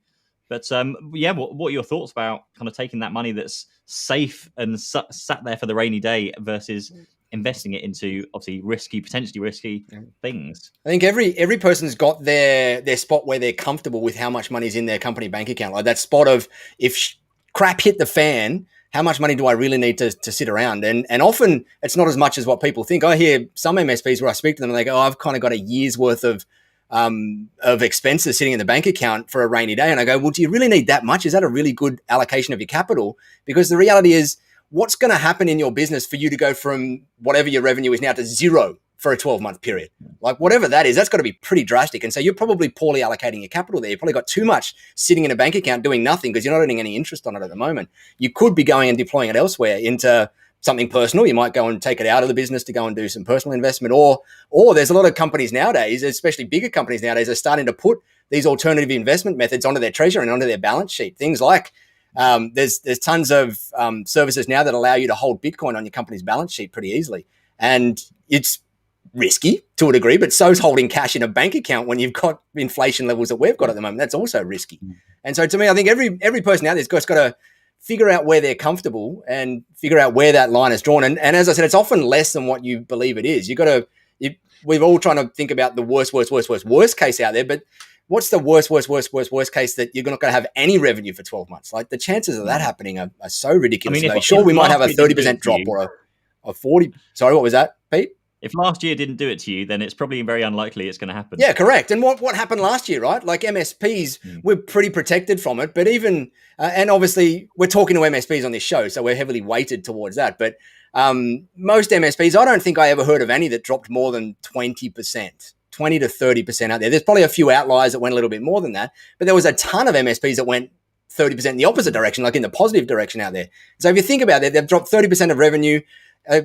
But what are your thoughts about kind of taking that money that's safe and sat there for the rainy day versus investing it into obviously potentially risky things? I think every person's got their spot where they're comfortable with how much money's in their company bank account. Like that spot of if crap hit the fan, how much money do I really need to sit around? And often it's not as much as what people think. I hear some MSPs where I speak to them and they go, I've kind of got a year's worth of expenses sitting in the bank account for a rainy day. And I go, well, do you really need that much? Is that a really good allocation of your capital? Because the reality is, what's going to happen in your business for you to go from whatever your revenue is now to zero for a 12-month period? Like whatever that is, that's got to be pretty drastic. And so you're probably poorly allocating your capital there. You've probably got too much sitting in a bank account doing nothing because you're not earning any interest on it at the moment. You could be going and deploying it elsewhere into something personal. You might go and take it out of the business to go and do some personal investment, or there's a lot of companies nowadays, especially bigger companies nowadays, are starting to put these alternative investment methods onto their treasury and onto their balance sheet. Things like there's tons of services now that allow you to hold Bitcoin on your company's balance sheet pretty easily. And it's risky to a degree, but so's holding cash in a bank account when you've got inflation levels that we've got at the moment. That's also risky. And so to me, I think every person out there's got to figure out where they're comfortable and figure out where that line is drawn. And as I said, it's often less than what you believe it is. We've all trying to think about the worst case out there, but what's the worst case that you're not going to have any revenue for 12 months? Like the chances of that happening are so ridiculous. Sure, we might have a 30% drop or a 40. Sorry, what was that, Pete? If last year didn't do it to you, then it's probably very unlikely it's going to happen. Yeah, correct. And what happened last year, right? Like MSPs, we're pretty protected from it. But even, and obviously we're talking to MSPs on this show, so we're heavily weighted towards that. But most MSPs, I don't think I ever heard of any that dropped more than 20%. 20 to 30% out there. There's probably a few outliers that went a little bit more than that, but there was a ton of MSPs that went 30% in the opposite direction, like in the positive direction out there. So if you think about it, they've dropped 30% of revenue,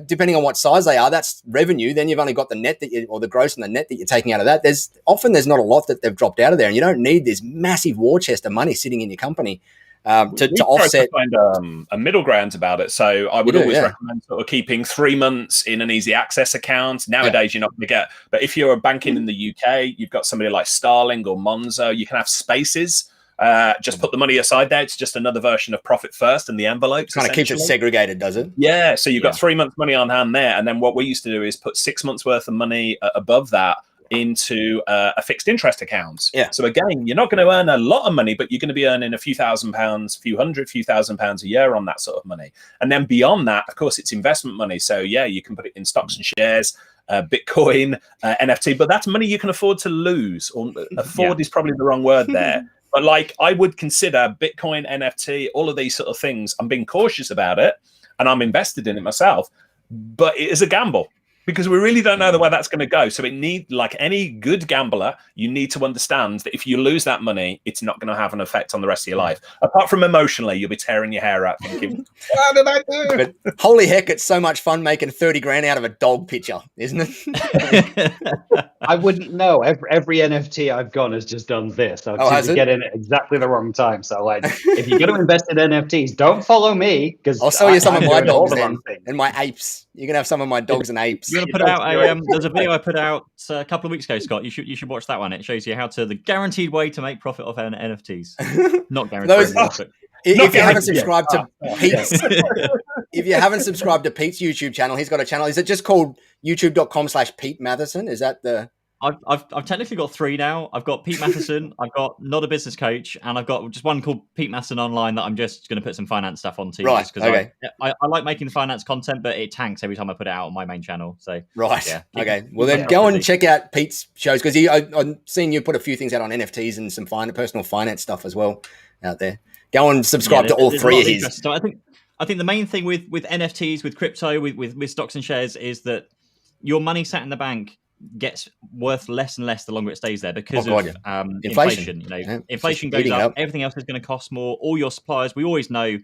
depending on what size they are, that's revenue. Then you've only got the net or the gross and the net that you're taking out of that. There's not a lot that they've dropped out of there, and you don't need this massive war chest of money sitting in your company to offset. Find a middle ground about it. So I would always recommend sort of keeping 3 months in an easy access account. Nowadays, you're not going to get, but if you're banking in the UK, you've got somebody like Starling or Monzo, you can have spaces. Just put the money aside there. It's just another version of Profit First and the envelopes. Kind of keeps it segregated, does it? Yeah. So you've got 3 months money on hand there. And then what we used to do is put 6 months worth of money above that into a fixed interest account. Yeah. So again, you're not going to earn a lot of money, but you're going to be earning a few £1,000s, few £1,000s a year on that sort of money. And then beyond that, of course, it's investment money. So yeah, you can put it in stocks and shares, Bitcoin, NFT, but that's money you can afford to lose. Or afford is probably the wrong word there. But like I would consider Bitcoin, NFT, all of these sort of things, I'm being cautious about it and I'm invested in it myself, but it is a gamble. because we really don't know where that's going to go. So like any good gambler, you need to understand that if you lose that money, it's not going to have an effect on the rest of your life. Apart from emotionally, you'll be tearing your hair out thinking, what did I do? But holy heck, it's so much fun making 30 grand out of a dog picture, isn't it? I wouldn't know. Every NFT I've gone has just done this. I seem to get in at exactly the wrong time. So, like, if you're going to invest in NFTs, don't follow me, because I'll sell you some of my dogs then, and my apes. You're gonna have some of my dogs and apes. You're gonna put out a there's a video I put out a couple of weeks ago, Scott. You should watch that one. It shows you how the guaranteed way to make profit off NFTs. Not guaranteed. If you haven't subscribed to Pete's, if you haven't subscribed to Pete's YouTube channel, he's got a channel. Is it just called youtube.com/Pete Matheson? Is that the? I've technically got 3 now. I've got Pete Matheson, I've got Not a Business Coach, and I've got just one called Pete Matheson Online that I'm just going to put some finance stuff onto. Right. Okay. I like making the finance content, but it tanks every time I put it out on my main channel. So right. Yeah. Okay. Well, then go and check out Pete's shows, because I've seen you put a few things out on NFTs and some personal finance stuff as well out there. Go and subscribe to all 3 of his. So I think the main thing with NFTs, with crypto, with stocks and shares is that your money sat in the bank gets worth less and less the longer it stays there because of inflation. Inflation goes up. Everything else is going to cost more. All your suppliers, we always know,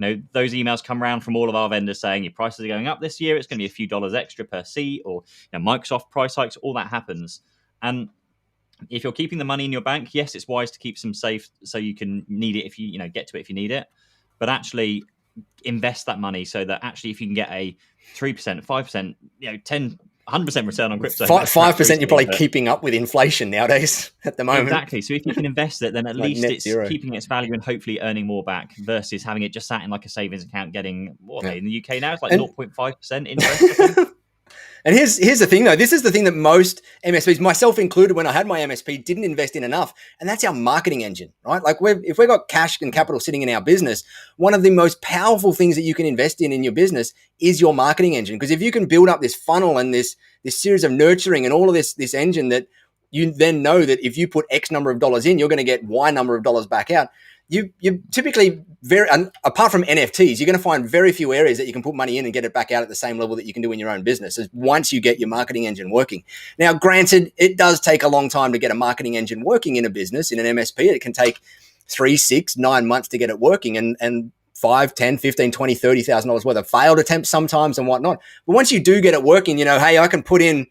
those emails come around from all of our vendors saying your prices are going up this year. It's going to be a few dollars extra per seat, or Microsoft price hikes. All that happens, and if you're keeping the money in your bank, yes, it's wise to keep some safe so you can need it if you get to it if you need it. But actually invest that money so that actually if you can get a 3%, 5%, 10, 100% return on crypto. 5%, you're probably keeping up with inflation nowadays at the moment. Exactly. So if you can invest it, then at least it's keeping its value and hopefully earning more back versus having it just sat in like a savings account getting, in the UK now, it's like 0.5% interest. And here's the thing, though. This is the thing that most MSPs, myself included, when I had my MSP, didn't invest in enough. And that's our marketing engine, right? Like if we've got cash and capital sitting in our business, one of the most powerful things that you can invest in your business is your marketing engine. Because if you can build up this funnel and this series of nurturing and all of this engine that you then know that if you put X number of dollars in, you're going to get Y number of dollars back out. You typically apart from NFTs, you're going to find very few areas that you can put money in and get it back out at the same level that you can do in your own business as once you get your marketing engine working. Now, granted, it does take a long time to get a marketing engine working in a business, in an MSP. It can take 3, 6, 9 months to get it working and 5, 10, 15, 20, $30,000 worth of failed attempts sometimes and whatnot. But once you do get it working, hey, I can put in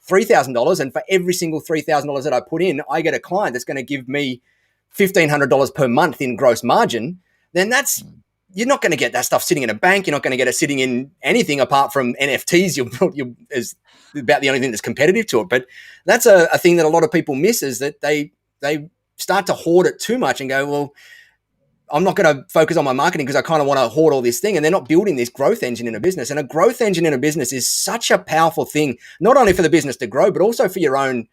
$3,000 and for every single $3,000 that I put in, I get a client that's going to give me $1,500 per month in gross margin, then you're not going to get that stuff sitting in a bank. You're not going to get it sitting in anything apart from NFTs. You is about the only thing that's competitive to it. But that's a thing that a lot of people miss, is that they start to hoard it too much and go, well, I'm not going to focus on my marketing because I kind of want to hoard all this thing. And they're not building this growth engine in a business. And a growth engine in a business is such a powerful thing, not only for the business to grow, but also for your own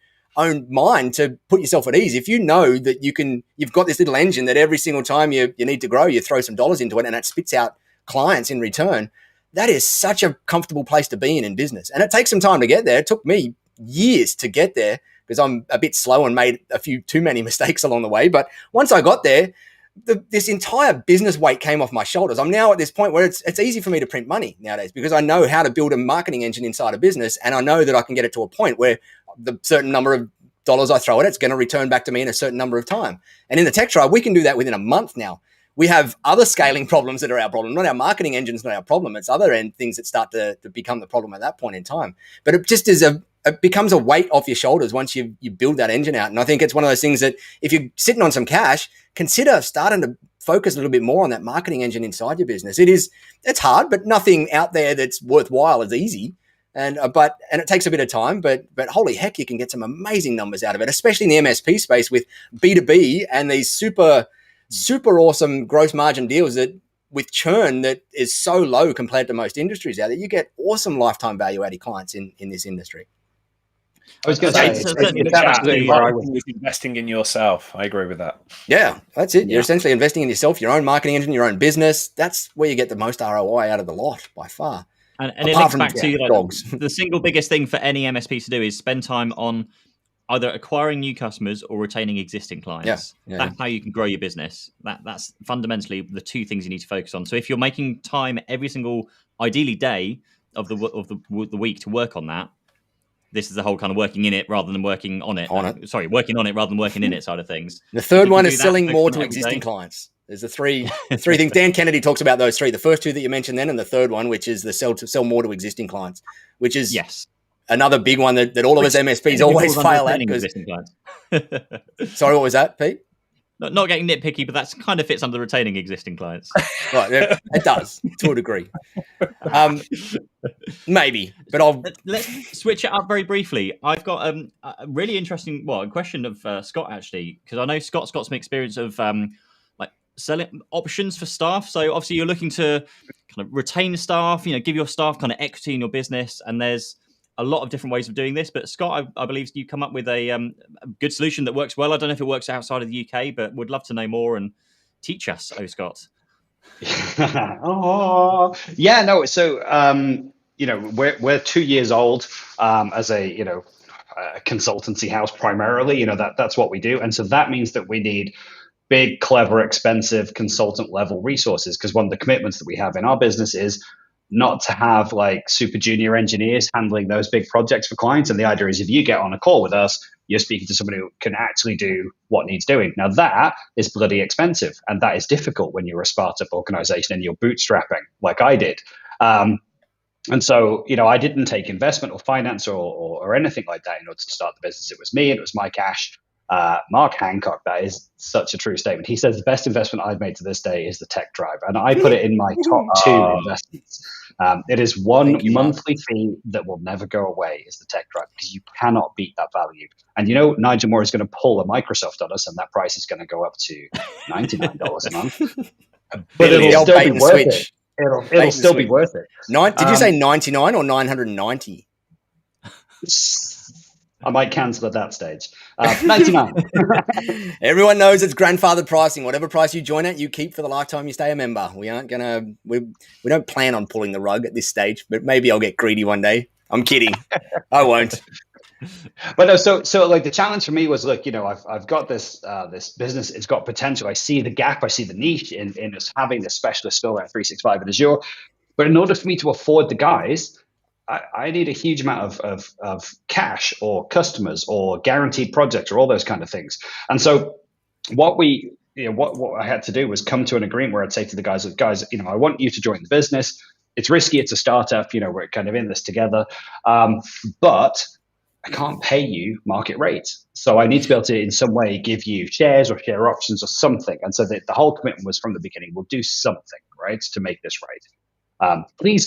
mind to put yourself at ease. If you know that you've got this little engine that every single time you need to grow, you throw some dollars into it and it spits out clients in return, that is such a comfortable place to be in business. And it takes some time to get there. It took me years to get there because I'm a bit slow and made a few too many mistakes along the way. But once I got there, this entire business weight came off my shoulders. I'm now at this point where it's easy for me to print money nowadays because I know how to build a marketing engine inside a business, and I know that I can get it to a point where the certain number of dollars I throw at it's going to return back to me in a certain number of time. And in the tech tribe, we can do that within a month now. We have other scaling problems that are our problem, not our marketing engine's not our problem. It's other things that start to become the problem at that point in time. But it just is it becomes a weight off your shoulders once you build that engine out. And I think it's one of those things that if you're sitting on some cash, consider starting to focus a little bit more on that marketing engine inside your business. It's hard, but nothing out there that's worthwhile is easy. And it takes a bit of time, but holy heck, you can get some amazing numbers out of it, especially in the MSP space with B2B and these super, super awesome gross margin deals that with churn that is so low compared to most industries out there. You get awesome lifetime value added clients in this industry. I was going to say, it's absolutely where I was investing in yourself. I agree with that. Yeah, that's it. You're essentially investing in yourself, your own marketing engine, your own business. That's where you get the most ROI out of the lot by far. And it links back to dogs. The single biggest thing for any MSP to do is spend time on either acquiring new customers or retaining existing clients. That's how you can grow your business. That's fundamentally the two things you need to focus on. So if you're making time every single, ideally day, of the week to work on that. This is the whole kind of working in it rather than working on it. Working on it rather than working in it side of things. The third one is selling more to existing clients. There's the three things. Dan Kennedy talks about those three. The first two that you mentioned then, and the third one, which is the sell more to existing clients, which is another big one that all of us MSPs always fail at. Sorry, what was that, Pete? Not getting nitpicky, but that kind of fits under retaining existing clients. Right, it does to a degree. Maybe, but let's switch it up very briefly. I've got a really interesting, a question of Scott, actually, because I know Scott's got some experience of like selling options for staff. So obviously you're looking to kind of retain staff, give your staff kind of equity in your business, and there's a lot of different ways of doing this. But Scott, I believe you come up with a good solution that works well. I don't know if it works outside of the UK, but would love to know more and teach us, Scott. So we're 2 years old as a consultancy house primarily. That's what we do, and so that means that we need big, clever, expensive consultant level resources, because one of the commitments that we have in our business is not to have like super junior engineers handling those big projects for clients. And the idea is, if you get on a call with us, you're speaking to somebody who can actually do what needs doing. Now that is bloody expensive, and that is difficult when you're a startup organization and you're bootstrapping like I did. And so, I didn't take investment or finance or anything like that in order to start the business. It was me, and it was my cash. Mark Hancock, that is such a true statement. He says the best investment I've made to this day is the tech drive, and I put it in my top 2 investments. It is one monthly fee that will never go away, is the tech drive, because you cannot beat that value. And Nigel Moore is going to pull a Microsoft on us, and that price is going to go up to $99 a month. But it'll still be worth it. It'll still be worth it. Did you say 99 or 990? I might cancel at that stage. 99. Everyone knows it's grandfathered pricing. Whatever price you join at, you keep for the lifetime you stay a member. We don't plan on pulling the rug at this stage, but maybe I'll get greedy one day. I'm kidding. I won't. But no, so like the challenge for me was, look, I've got this business. It's got potential. I see the gap. I see the niche in us having this specialist skill at 365 and Azure. But in order for me to afford the guys, I need a huge amount of cash or customers or guaranteed projects or all those kind of things. And so what I had to do was come to an agreement where I'd say to the guys, I want you to join the business. It's risky. It's a startup. We're kind of in this together. But I can't pay you market rates. So I need to be able to in some way give you shares or share options or something. And so the whole commitment was from the beginning, we'll do something, right, to make this right. Please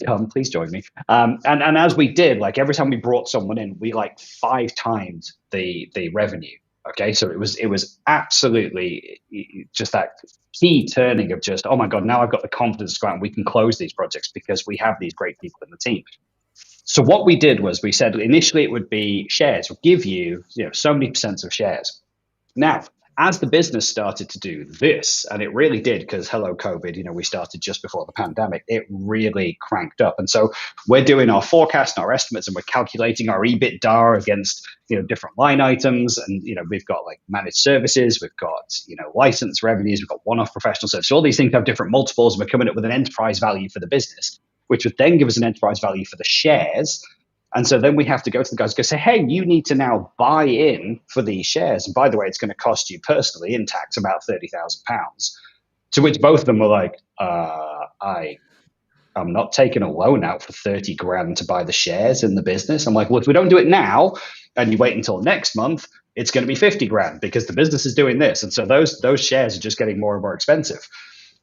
join me. And as we did, like every time we brought someone in, we like 5 times the revenue. Okay. So it was absolutely just that key turning of just, oh my God, now I've got the confidence to go out and we can close these projects because we have these great people in the team. So what we did was we said initially it would be shares. We'll give you, so many % of shares. Now, as the business started to do this, and it really did, because hello COVID, we started just before the pandemic, it really cranked up. And so we're doing our forecast and our estimates, and we're calculating our EBITDA against, different line items. And, we've got like managed services, we've got, license revenues, we've got one-off professional services. All these things have different multiples, and we're coming up with an enterprise value for the business, which would then give us an enterprise value for the shares. And so then we have to go to the guys and say, hey, you need to now buy in for these shares. And by the way, it's going to cost you personally in tax about £30,000. To which both of them were like, I'm not taking a loan out for 30 grand to buy the shares in the business. I'm like, well, if we don't do it now and you wait until next month, it's going to be 50 grand because the business is doing this. And so those shares are just getting more and more expensive.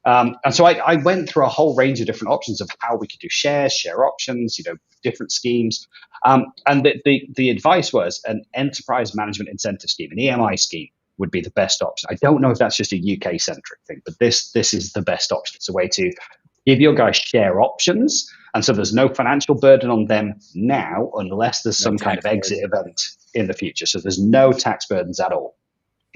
And so I went through a whole range of different options of how we could do shares, share options, different schemes. And the advice was an enterprise management incentive scheme, an EMI scheme would be the best option. I don't know if that's just a UK centric thing, but this is the best option. It's a way to give your guys share options. And so there's no financial burden on them now, unless there's some kind of exit event in the future. So there's no tax burdens at all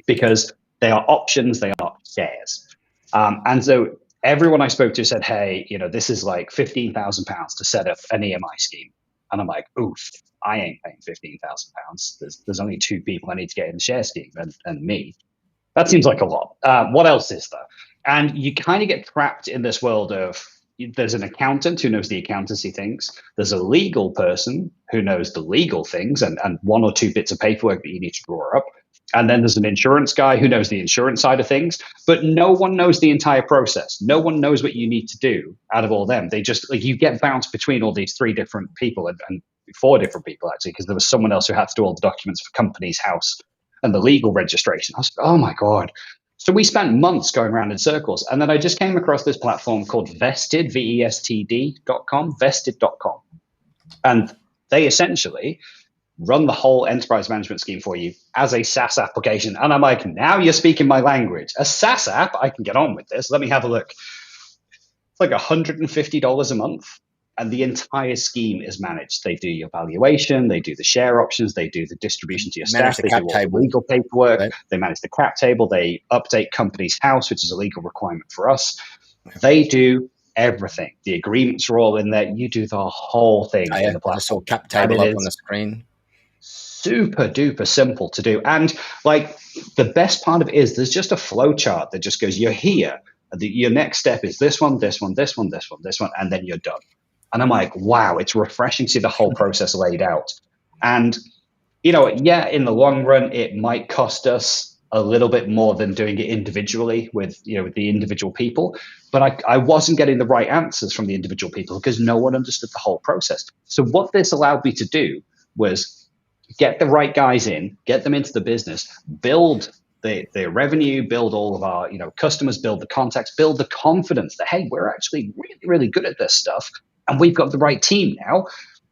because they are options, they are shares. And so everyone I spoke to said, hey, this is like £15,000 to set up an EMI scheme. And I'm like, oof, I ain't paying £15,000. There's only 2 people I need to get in the share scheme and me. That seems like a lot. What else is there? And you kind of get trapped in this world of, there's an accountant who knows the accountancy things. There's a legal person who knows the legal things and one or two bits of paperwork that you need to draw up. And then there's an insurance guy who knows the insurance side of things, but no one knows the entire process. No one knows what you need to do out of all them. They just, like, you get bounced between all these three different people and four different people, actually, because there was someone else who had to do all the documents for company's house and the legal registration. I was like, oh my God. So we spent months going around in circles. And then I just came across this platform called Vested, VESTD.com, vested.com. And they essentially run the whole enterprise management scheme for you as a SaaS application. And I'm like, now you're speaking my language. A SaaS app, I can get on with this. Let me have a look. It's like $150 a month. And the entire scheme is managed. They do your valuation, they do the share options, they do the distribution to your staff, they do all the legal paperwork, right. They manage the cap table, they update company's house, which is a legal requirement for us. They do everything. The agreements are all in there. You do the whole thing in the platform. I saw cap table up on the screen. Super duper simple to do. And like the best part of it is there's just a flow chart that just goes, you're here. Your next step is this one, this one, this one, this one, this one, and then you're done. And I'm like, wow, it's refreshing to see the whole process laid out. And, you know, yeah, in the long run, it might cost us a little bit more than doing it individually with, you know, with the individual people. But I wasn't getting the right answers from the individual people because no one understood the whole process. So what this allowed me to do was get the right guys in, get them into the business, build the revenue, build all of our, you know, customers, build the contacts, build the confidence that, hey, we're actually really, really good at this stuff. And we've got the right team now,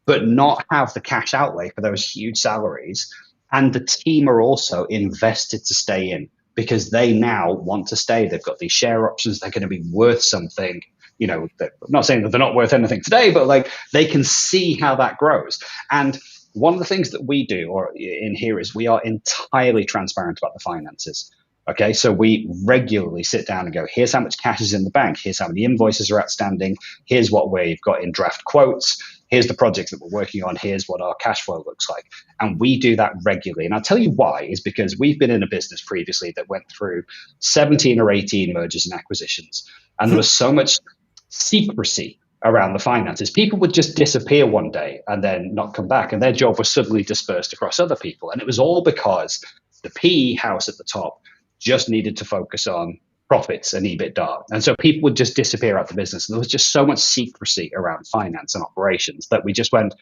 but not have the cash outlay for those huge salaries. And the team are also invested to stay in because they now want to stay. They've got these share options. They're going to be worth something. You know, I'm not saying that they're not worth anything today, but like they can see how that grows. And one of the things that we do or in here is we are entirely transparent about the finances. Okay, so we regularly sit down and go, here's how much cash is in the bank. Here's how many invoices are outstanding. Here's what we've got in draft quotes. Here's the projects that we're working on. Here's what our cash flow looks like. And we do that regularly. And I'll tell you why is because we've been in a business previously that went through 17 or 18 mergers and acquisitions. And there was so much secrecy around the finances. People would just disappear one day and then not come back. And their job was suddenly dispersed across other people. And it was all because the PE house at the top just needed to focus on profits and EBITDA. And so people would just disappear out the business. And there was just so much secrecy around finance and operations that we just went,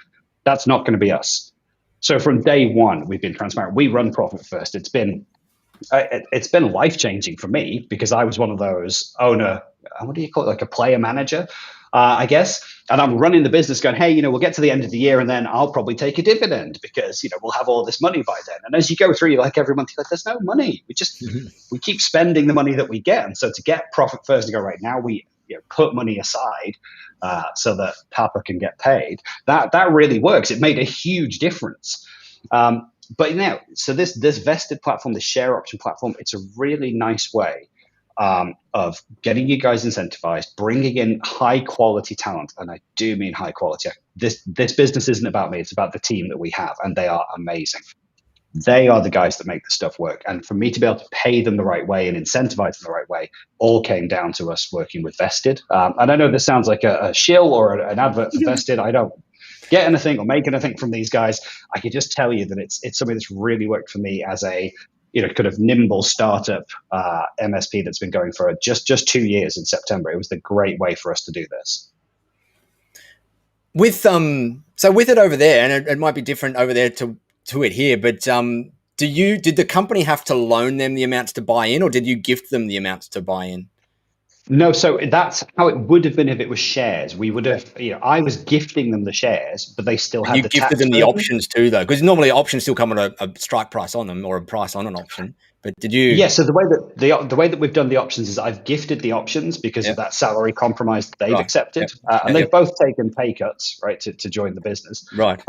that's not going to be us. So from day one, we've been transparent. We run profit first. It's been life-changing for me because I was one of those owner, what do you call it, like a player manager, I guess. And I'm running the business going, hey, you know, we'll get to the end of the year and then I'll probably take a dividend because, you know, we'll have all this money by then. And as you go through, like every month, you're like, there's no money. We keep spending the money that we get. And so to get profit first, to go right now, we put money aside so that Papa can get paid. That really works. It made a huge difference. But now, so this vested platform, this share option platform, it's a really nice way of getting you guys incentivized, bringing in high quality talent. And I do mean high quality. This business isn't about me. It's about the team that we have. And they are amazing. They are the guys that make the stuff work. And for me to be able to pay them the right way and incentivize them the right way all came down to us working with Vested. And I know this sounds like a shill or an advert for Vested. I don't get anything or make anything from these guys. I can just tell you that it's something that's really worked for me as a kind of nimble startup MSP that's been going for just 2 years in September. It was the great way for us to do this. With it over there, and it might be different over there to it here, but did the company have to loan them the amounts to buy in, or did you gift them the amounts to buy in? No, so that's how it would have been if it was shares. We would have, I was gifting them the shares, but they still had the tax. You gifted them the options too, though, because normally options still come at a strike price on them or a price on an option. But did you? Yeah. So the way that we've done the options is I've gifted the options because of that salary compromise that they've accepted, and they've both taken pay cuts, right, to join the business, right.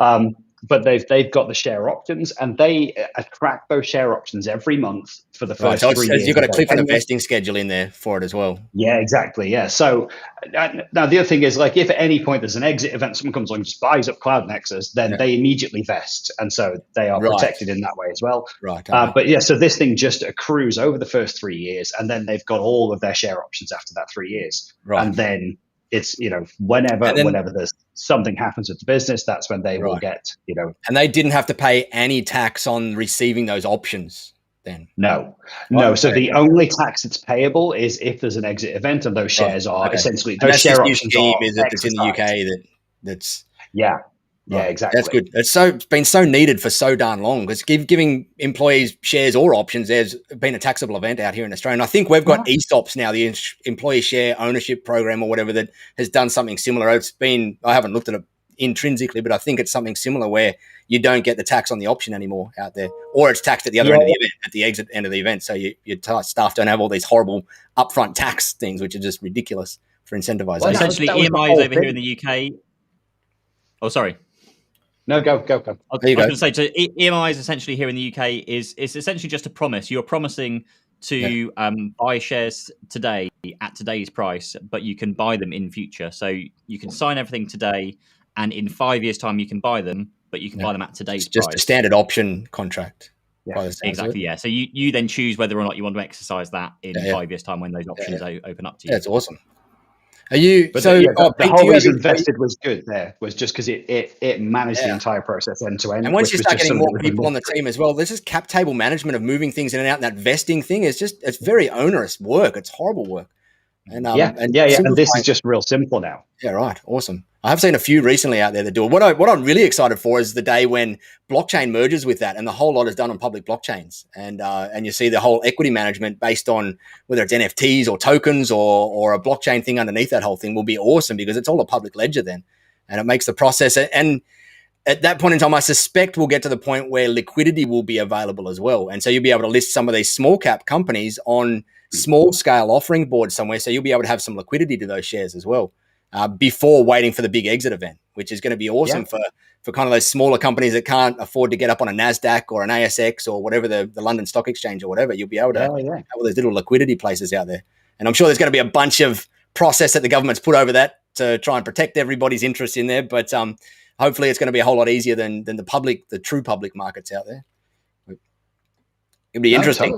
But they've got the share options, and they attract those share options every month for the first 3 years. You've got a cliff and a vesting schedule in there for it as well. Yeah, exactly. Yeah. So now the other thing is, like, if at any point there's an exit event, someone comes along and just buys up Cloud Nexus, then they immediately vest, and so they are protected in that way as well. Right. But yeah, so this thing just accrues over the first 3 years, and then they've got all of their share options after that 3 years, and then it's, whenever there's something happens with the business, that's when they will get, And they didn't have to pay any tax on receiving those options then? No. Okay. So the only tax that's payable is if there's an exit event and those shares are essentially, those share options are it's in the UK that's... Yeah. Yeah, exactly. That's good. It's been so needed for so darn long, because giving employees shares or options, there's been a taxable event out here in Australia. And I think we've got ESOPs now, the Employee Share Ownership Program or whatever, that has done something similar. I haven't looked at it intrinsically, but I think it's something similar where you don't get the tax on the option anymore out there, or it's taxed at the other end of the event, at the exit end of the event. So your staff don't have all these horrible upfront tax things, which are just ridiculous for incentivization. Well, essentially, EMIs over here in the UK. Oh, sorry. No, go. I was going to say, so EMIs essentially here in the UK is essentially just a promise. You're promising to buy shares today at today's price, but you can buy them in future. So you can sign everything today, and in 5 years' time you can buy them, but you can buy them at today's price. Just a standard option contract. Yeah, exactly. Yeah. So you then choose whether or not you want to exercise that in 5 years' time when those options open up to you. That's awesome. Are you? But so the whole reason vested was good there was just because it managed the entire process end to end. And once you start getting more people on the team as well, this is cap table management of moving things in and out. And that vesting thing is it's very onerous work. It's horrible work. And and this is just real simple now. Yeah, right. Awesome. I have seen a few recently out there that do it. What I'm really excited for is the day when blockchain merges with that, and the whole lot is done on public blockchains, and you see the whole equity management based on whether it's NFTs or tokens or a blockchain thing underneath that whole thing will be awesome, because it's all a public ledger then, and it makes the process. And at that point in time, I suspect we'll get to the point where liquidity will be available as well, and so you'll be able to list some of these small cap companies on small scale offering boards somewhere, so you'll be able to have some liquidity to those shares as well. Before waiting for the big exit event, which is going to be awesome for kind of those smaller companies that can't afford to get up on a NASDAQ or an ASX or whatever, the London Stock Exchange or whatever. You'll be able to have all those little liquidity places out there. And I'm sure there's going to be a bunch of process that the government's put over that to try and protect everybody's interest in there. But hopefully it's going to be a whole lot easier than the true public markets out there. It'll be interesting.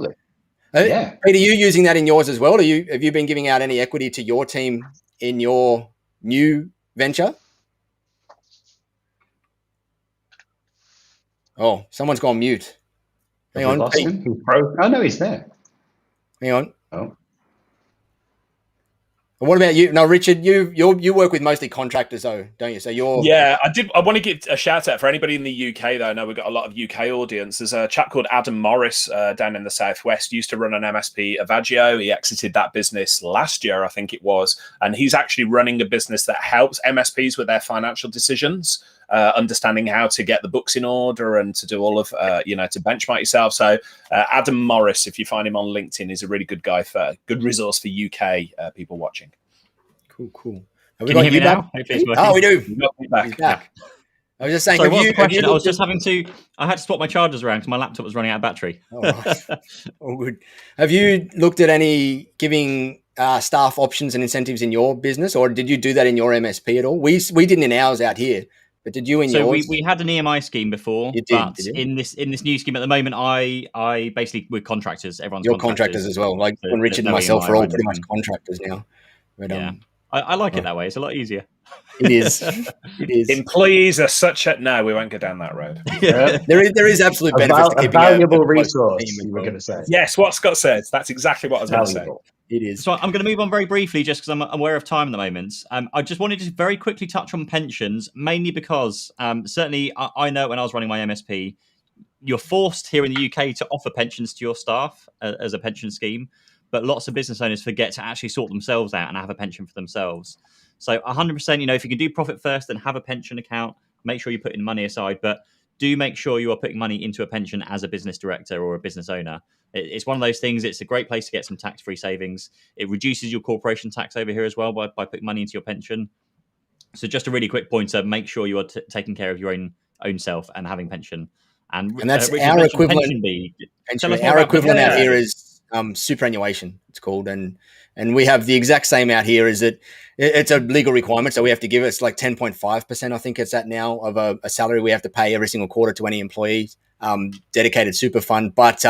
Totally. Peter, you using that in yours as well? Have you been giving out any equity to your team in your new venture? Oh, someone's gone mute. Hang on. Oh, no, he's there. Hang on. Oh. What about you? No, Richard, you work with mostly contractors though, don't you? So you're... Yeah, I want to give a shout out for anybody in the UK though. I know we've got a lot of UK audience. There's a chap called Adam Morris down in the Southwest, used to run an MSP Avagio. He exited that business last year, I think it was. And he's actually running a business that helps MSPs with their financial decisions, understanding how to get the books in order and to do all of, to benchmark yourself. So Adam Morris, if you find him on LinkedIn, is a really good guy good resource for UK people watching. Cool. Have we got you now? Oh, we do. He's back. I was just saying, Sorry, what was the question? I had to swap my chargers around because my laptop was running out of battery. Oh, good. Have you looked at any giving staff options and incentives in your business, or did you do that in your MSP at all? We didn't in ours out here. But did you in yours? So we had an EMI scheme before, but in this new scheme at the moment, I basically with contractors. Everyone's contractors as well. Like when Richard and myself are all pretty much contractors now. But, I like it that way. It's a lot easier. It is. It is. Employees are such a no. We won't go down that road. There is absolute benefits to keeping a valuable resource. You were going to say. Yes, what Scott said. That's exactly what I was going to say. It is. So I'm going to move on very briefly, just because I'm aware of time at the moment. I just wanted to very quickly touch on pensions, mainly because certainly I know when I was running my MSP, you're forced here in the UK to offer pensions to your staff as a pension scheme, but lots of business owners forget to actually sort themselves out and have a pension for themselves. So 100%, if you can do profit first, then have a pension account, make sure you're putting money aside, but do make sure you are putting money into a pension as a business director or a business owner. It's one of those things. It's a great place to get some tax-free savings. It reduces your corporation tax over here as well by putting money into your pension. So just a really quick pointer, make sure you are taking care of your own self and having pension. And that's our equivalent. Our equivalent out here is superannuation, it's called. And we have the exact same out here. Is that it's a legal requirement. So we have to give us like 10.5%, I think it's at now, of a salary we have to pay every single quarter to any employees. Dedicated super fund, but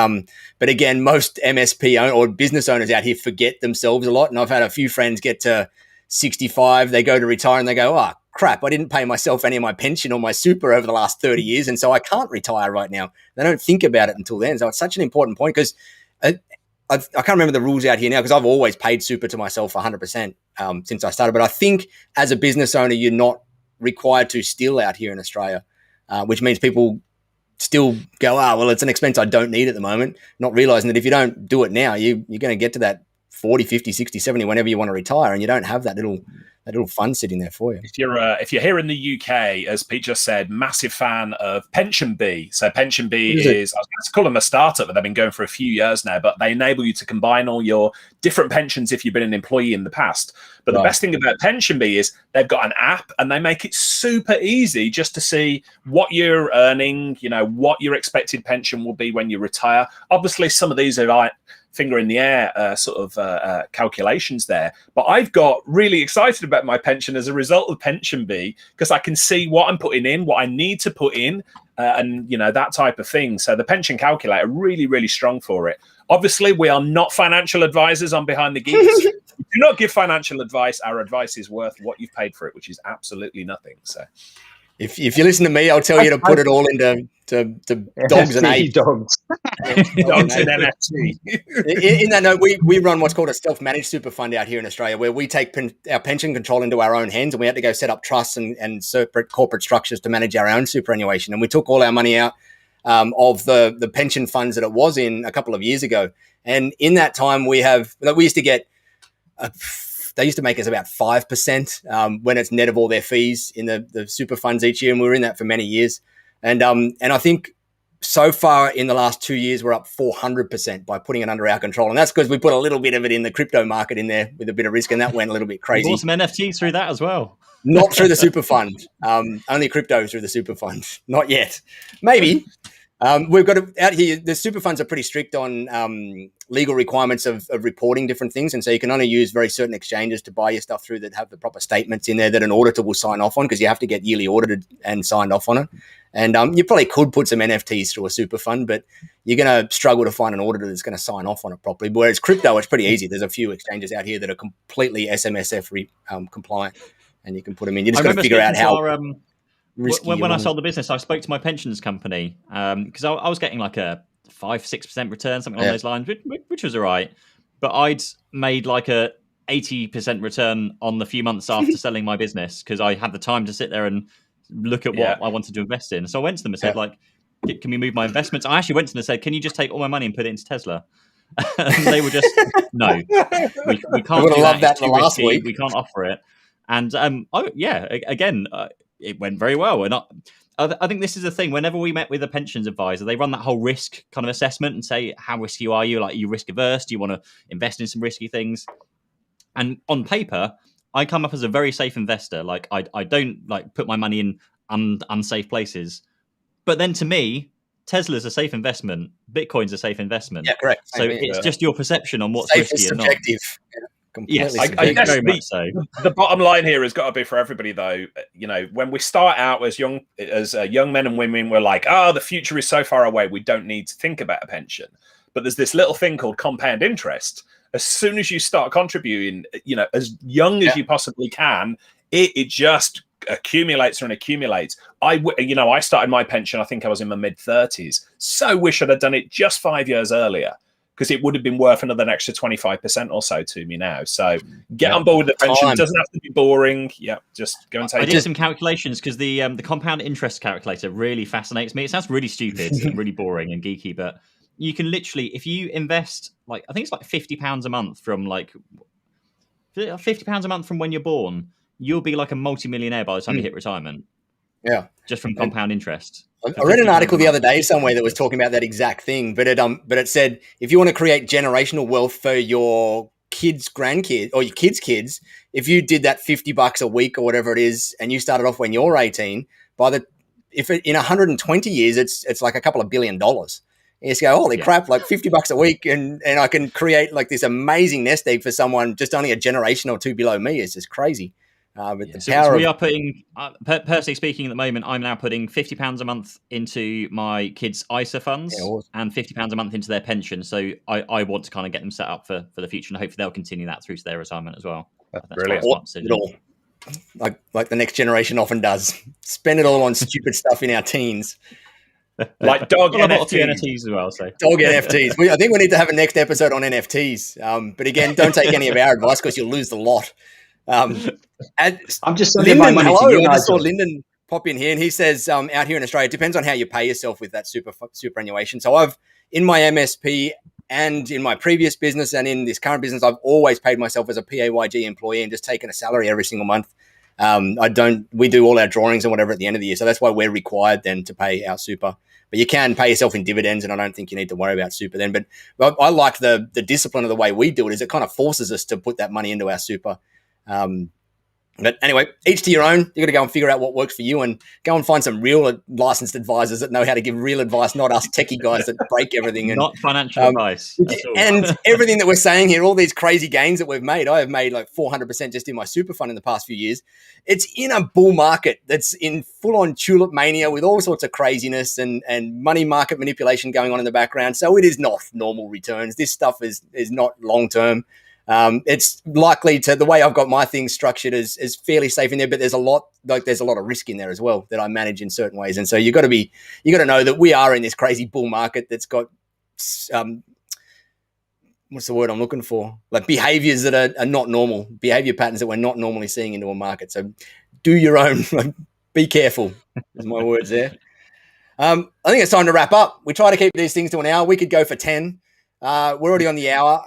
again, most MSP or business owners out here forget themselves a lot, and I've had a few friends get to 65, they go to retire and they go, oh, crap, I didn't pay myself any of my pension or my super over the last 30 years, and so I can't retire right now. They don't think about it until then. So it's such an important point because I can't remember the rules out here now because I've always paid super to myself 100% since I started. But I think as a business owner, you're not required to still out here in Australia, which means people still go, well, it's an expense I don't need at the moment, not realizing that if you don't do it now, you're going to get to that 40, 50, 60, 70, whenever you want to retire, and you don't have that little fund sitting there for you. If you're here in the UK, as Pete just said, massive fan of Pension Bee. So Pension Bee is I was going to call them a startup, but they've been going for a few years now. But they enable you to combine all your different pensions if you've been an employee in the past. But the best thing about Pension Bee is they've got an app, and they make it super easy just to see what you're earning, what your expected pension will be when you retire. Obviously, some of these are like finger in the air calculations there, but I've got really excited about my pension as a result of Pension Bee because I can see what I'm putting in, what I need to put in, and that type of thing. So the pension calculator, really, really strong for it. Obviously, we are not financial advisors on Behind the Geeks. We do not give financial advice. Our advice is worth what you've paid for it, which is absolutely nothing. So if you listen to me, I'll tell you to put it all into dogs and apes. Dogs and NFT. In that note, we run what's called a self-managed super fund out here in Australia, where we take our pension control into our own hands, and we had to go set up trusts and separate corporate structures to manage our own superannuation. And we took all our money out of the pension funds that it was in a couple of years ago. And in that time, we used to get they used to make us about 5% when it's net of all their fees in the super funds each year, and we were in that for many years. And I think so far in the last 2 years, we're up 400% by putting it under our control. And that's because we put a little bit of it in the crypto market in there with a bit of risk, and that went a little bit crazy. You bought some NFTs through that as well. Not through the super fund. Only crypto through the super fund. Not yet. Maybe. We've got out here, the super funds are pretty strict on legal requirements of reporting different things. And so you can only use very certain exchanges to buy your stuff through that have the proper statements in there that an auditor will sign off on, because you have to get yearly audited and signed off on it. And you probably could put some NFTs through a super fund, but you're going to struggle to find an auditor that's going to sign off on it properly. Whereas crypto, it's pretty easy. There's a few exchanges out here that are completely SMSF compliant, and you can put them in. You just got to figure out how... When I sold the business, I spoke to my pensions company because I was getting like a 5-6% return, something along those lines, which was all right. But I'd made like a 80% return on the few months after selling my business because I had the time to sit there and look at what I wanted to invest in. So I went to them and said, can we move my investments? I actually went to them and said, can you just take all my money and put it into Tesla? And they were just, no, we can't do that. It's too risky. We can't offer it. And it went very well. And I think this is the thing. Whenever we met with a pensions advisor, they run that whole risk kind of assessment and say, how risky are you? Like, are you risk averse? Do you want to invest in some risky things? And on paper, I come up as a very safe investor. Like, I don't like put my money in unsafe places. But then to me, Tesla's a safe investment. Bitcoin's a safe investment. Yeah, correct. So it's just your perception on what's safe risky or not. Yes, I guess the bottom line here has got to be for everybody, though. When we start out as young men and women, we're like, the future is so far away, we don't need to think about a pension. But there's this little thing called compound interest. As soon as you start contributing, as young as you possibly can, it just accumulates and accumulates. I started my pension, I think I was in my mid-30s. So wish I'd have done it just 5 years earlier, because it would have been worth another extra 25% or so to me now. So get on board with the pension. It doesn't have to be boring. Yeah, just go and take it. I did some calculations because the compound interest calculator really fascinates me. It sounds really stupid and really boring and geeky, but you can literally, if you invest, I think it's like £50 a month from £50 a month from when you're born, you'll be like a multi-millionaire by the time you hit retirement. Yeah. Just from compound interest. I read an article the other day somewhere that was talking about that exact thing, but it said if you want to create generational wealth for your kids' grandkids or your kids' kids, if you did that $50 a week or whatever it is, and you started off when you're 18, in 120 years it's like a couple of $1 billion. You just go, holy crap, like $50 a week, and I can create like this amazing nest egg for someone just only a generation or two below me. It's just crazy. So we are putting, personally speaking, at the moment, I'm now putting £50 a month into my kids' ISA funds and £50 a month into their pension. So I want to kind of get them set up for the future, and hopefully they'll continue that through to their retirement as well. That's quite brilliant. a smart decision. It all. Like the next generation often does. Spend it all on stupid stuff in our teens. Like dog Well, I bought a few NFTs. NFTs as well. So Dog NFTs. I think we need to have a next episode on NFTs. But again, don't take any of our advice because you'll lose the lot. I'm just sending Lyndon, my money hello. to you, I just saw Nigel. Lyndon pop in here, and he says out here in Australia, it depends on how you pay yourself with that superannuation. So I've, in my MSP and in my previous business and in this current business, I've always paid myself as a PAYG employee and just taken a salary every single month. We do all our drawings and whatever at the end of the year. So that's why we're required then to pay our super. But you can pay yourself in dividends, and I don't think you need to worry about super then. But I like the discipline of the way we do it, is it kind of forces us to put that money into our super. But anyway, each to your own. You got to go and figure out what works for you, and go and find some real licensed advisors that know how to give real advice, not us techie guys that break everything. And not financial advice. And everything that we're saying here, all these crazy gains that we've made, I have made like 400% just in my super fund in the past few years. It's in a bull market that's in full-on tulip mania with all sorts of craziness and money market manipulation going on in the background. So it is not normal returns. This stuff is not long-term. It's likely to, the way I've got my things structured is fairly safe in there, but there's a lot of risk in there as well that I manage in certain ways. And so you got to know that we are in this crazy bull market that's got, what's the word I'm looking for? Like behaviors that are not normal, behavior patterns that we're not normally seeing into a market. So do your own, be careful is my words there. I think it's time to wrap up. We try to keep these things to an hour. We could go for 10. We're already on the hour.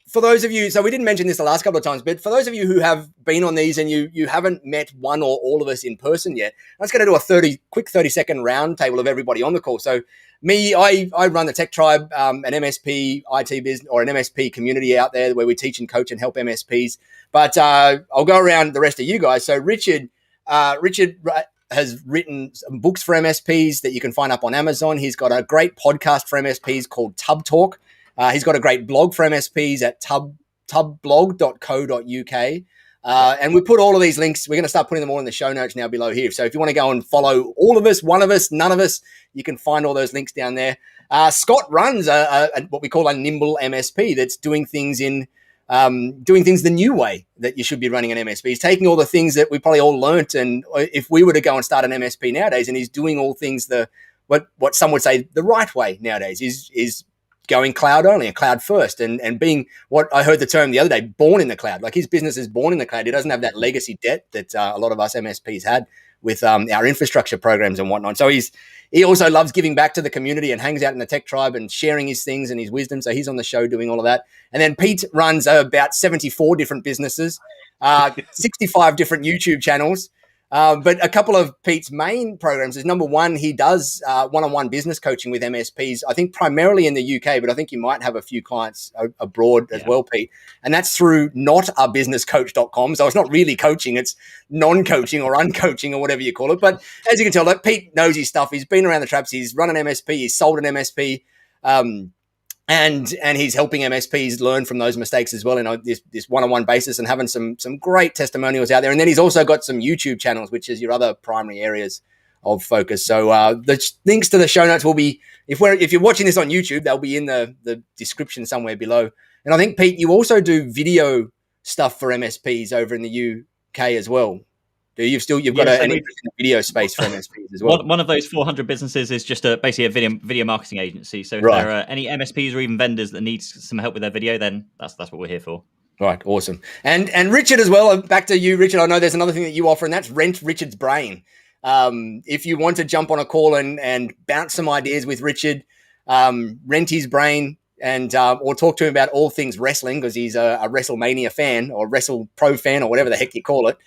For those of you, so we didn't mention this the last couple of times, but for those of you who have been on these and you haven't met one or all of us in person yet, let's go to do a quick 30-second round table of everybody on the call. So me, I run the Tech Tribe, an MSP IT business or an MSP community out there where we teach and coach and help MSPs. But I'll go around the rest of you guys. So Richard has written some books for MSPs that you can find up on Amazon. He's got a great podcast for MSPs called Tub Talk. He's got a great blog for MSPs at tubblog.co.uk. And we put all of these links. We're going to start putting them all in the show notes now below here. So if you want to go and follow all of us, one of us, none of us, you can find all those links down there. Scott runs what we call a nimble MSP that's doing things the new way that you should be running an MSP. He's taking all the things that we probably all learnt, and if we were to go and start an MSP nowadays, and he's doing all things what some would say the right way nowadays is going cloud only and cloud first, and being what I heard the term the other day, born in the cloud. Like his business is born in the cloud. He doesn't have that legacy debt that a lot of us MSPs had with our infrastructure programs and whatnot. So he also loves giving back to the community and hangs out in the Tech Tribe and sharing his things and his wisdom. So he's on the show doing all of that. And then Pete runs about 74 different businesses, 65 different YouTube channels. But a couple of Pete's main programs is, number one, he does one-on-one business coaching with MSPs, I think primarily in the UK, but I think you might have a few clients abroad as well, Pete. And that's through notabusinesscoach.com. So it's not really coaching, it's non-coaching or uncoaching or whatever you call it. But as you can tell, like, Pete knows his stuff. He's been around the traps. He's run an MSP. He's sold an MSP. And he's helping MSPs learn from those mistakes as well in this one-on-one basis, and having some great testimonials out there. And then he's also got some YouTube channels, which is your other primary areas of focus. So the links to the show notes will be, if you're watching this on YouTube, they'll be in the description somewhere below. And I think, Pete, you also do video stuff for MSPs over in the UK as well. You've got an interest in the video space for MSPs as well. One of those 400 businesses is just basically a video marketing agency. So if there are any MSPs or even vendors that need some help with their video, then that's what we're here for. Right, awesome. And Richard as well. Back to you, Richard. I know there's another thing that you offer, and that's Rent Richard's Brain. If you want to jump on a call and bounce some ideas with Richard, rent his brain, and or talk to him about all things wrestling, because he's a WrestleMania fan or Wrestle Pro fan or whatever the heck you call it.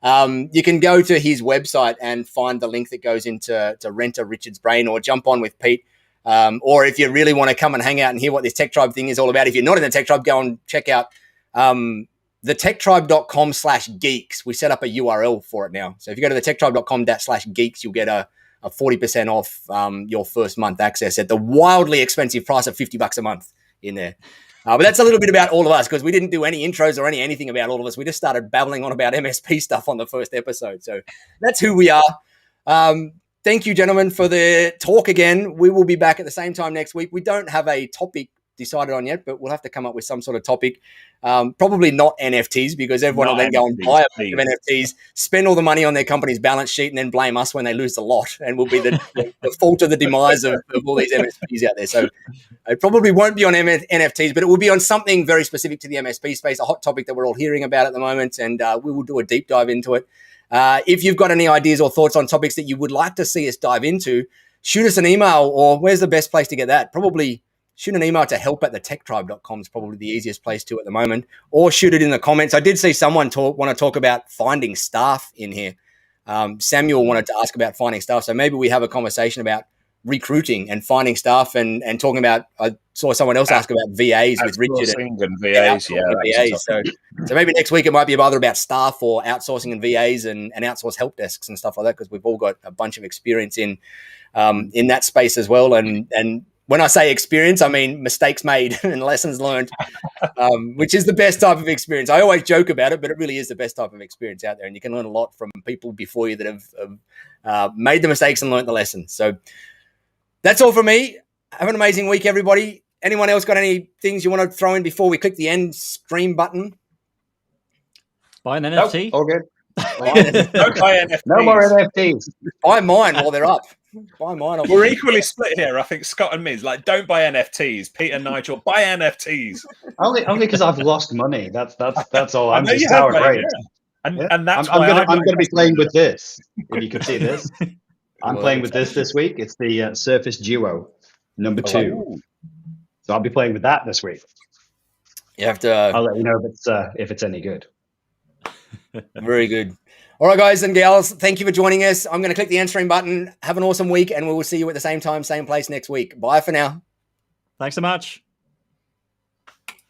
You can go to his website and find the link that goes into Rent a Richard's Brain, or jump on with Pete. Or if you really want to come and hang out and hear what this Tech Tribe thing is all about, if you're not in the Tech Tribe, go and check out thetechtribe.com/geeks. We set up a URL for it now. So if you go to thetechtribe.com/geeks, you'll get a 40% off your first month access at the wildly expensive price of $50 a month in there. But that's a little bit about all of us, because we didn't do any intros or anything about all of us. We just started babbling on about MSP stuff on the first episode. So that's who we are. Thank you, gentlemen, for the talk again. We will be back at the same time next week. We don't have a topic decided on yet, but we'll have to come up with some sort of topic. Probably not NFTs, because everyone will then go and buy a bunch of NFTs, spend all the money on their company's balance sheet, and then blame us when they lose the lot, and we'll be the fault of the demise of all these MSPs out there. So it probably won't be on NFTs, but it will be on something very specific to the MSP space, a hot topic that we're all hearing about at the moment, and we will do a deep dive into it. If you've got any ideas or thoughts on topics that you would like to see us dive into, shoot us an email, or where's the best place to get that? Probably shoot an email to help@thetechtribe.com is probably the easiest place to at the moment, or shoot it in the comments. I did see someone want to talk about finding staff in here. Samuel wanted to ask about finding staff, so maybe we have a conversation about recruiting and finding staff, and talking about, I saw someone else ask about VAs with Richard and VAs. VAs. So maybe next week it might be either about staff or outsourcing and VAs and outsource help desks and stuff like that, because we've all got a bunch of experience in that space as well. And when I say experience, I mean mistakes made and lessons learned, which is the best type of experience. I always joke about it, but it really is the best type of experience out there. And you can learn a lot from people before you that have made the mistakes and learned the lessons. So that's all from me. Have an amazing week, everybody. Anyone else got any things you want to throw in before we click the end stream button? Buy an NFT. Nope, all good. Don't buy NFTs. No more NFTs. Buy mine while they're up. Buy mine. We're equally split here. I think Scott and me is like, don't buy NFTs. Pete and Nigel, buy NFTs. Only because I've lost money. That's all. I'm just sour grapes. Yeah. And that's I'm going to be playing with this. If you could see this, I'm playing with this week. It's the Surface Duo number 2. So I'll be playing with that this week. You have to. I'll let you know if it's any good. Very good. All right, guys and gals, thank you for joining us. I'm going to click the end stream button. Have an awesome week, and we will see you at the same time, same place next week. Bye for now. Thanks so much.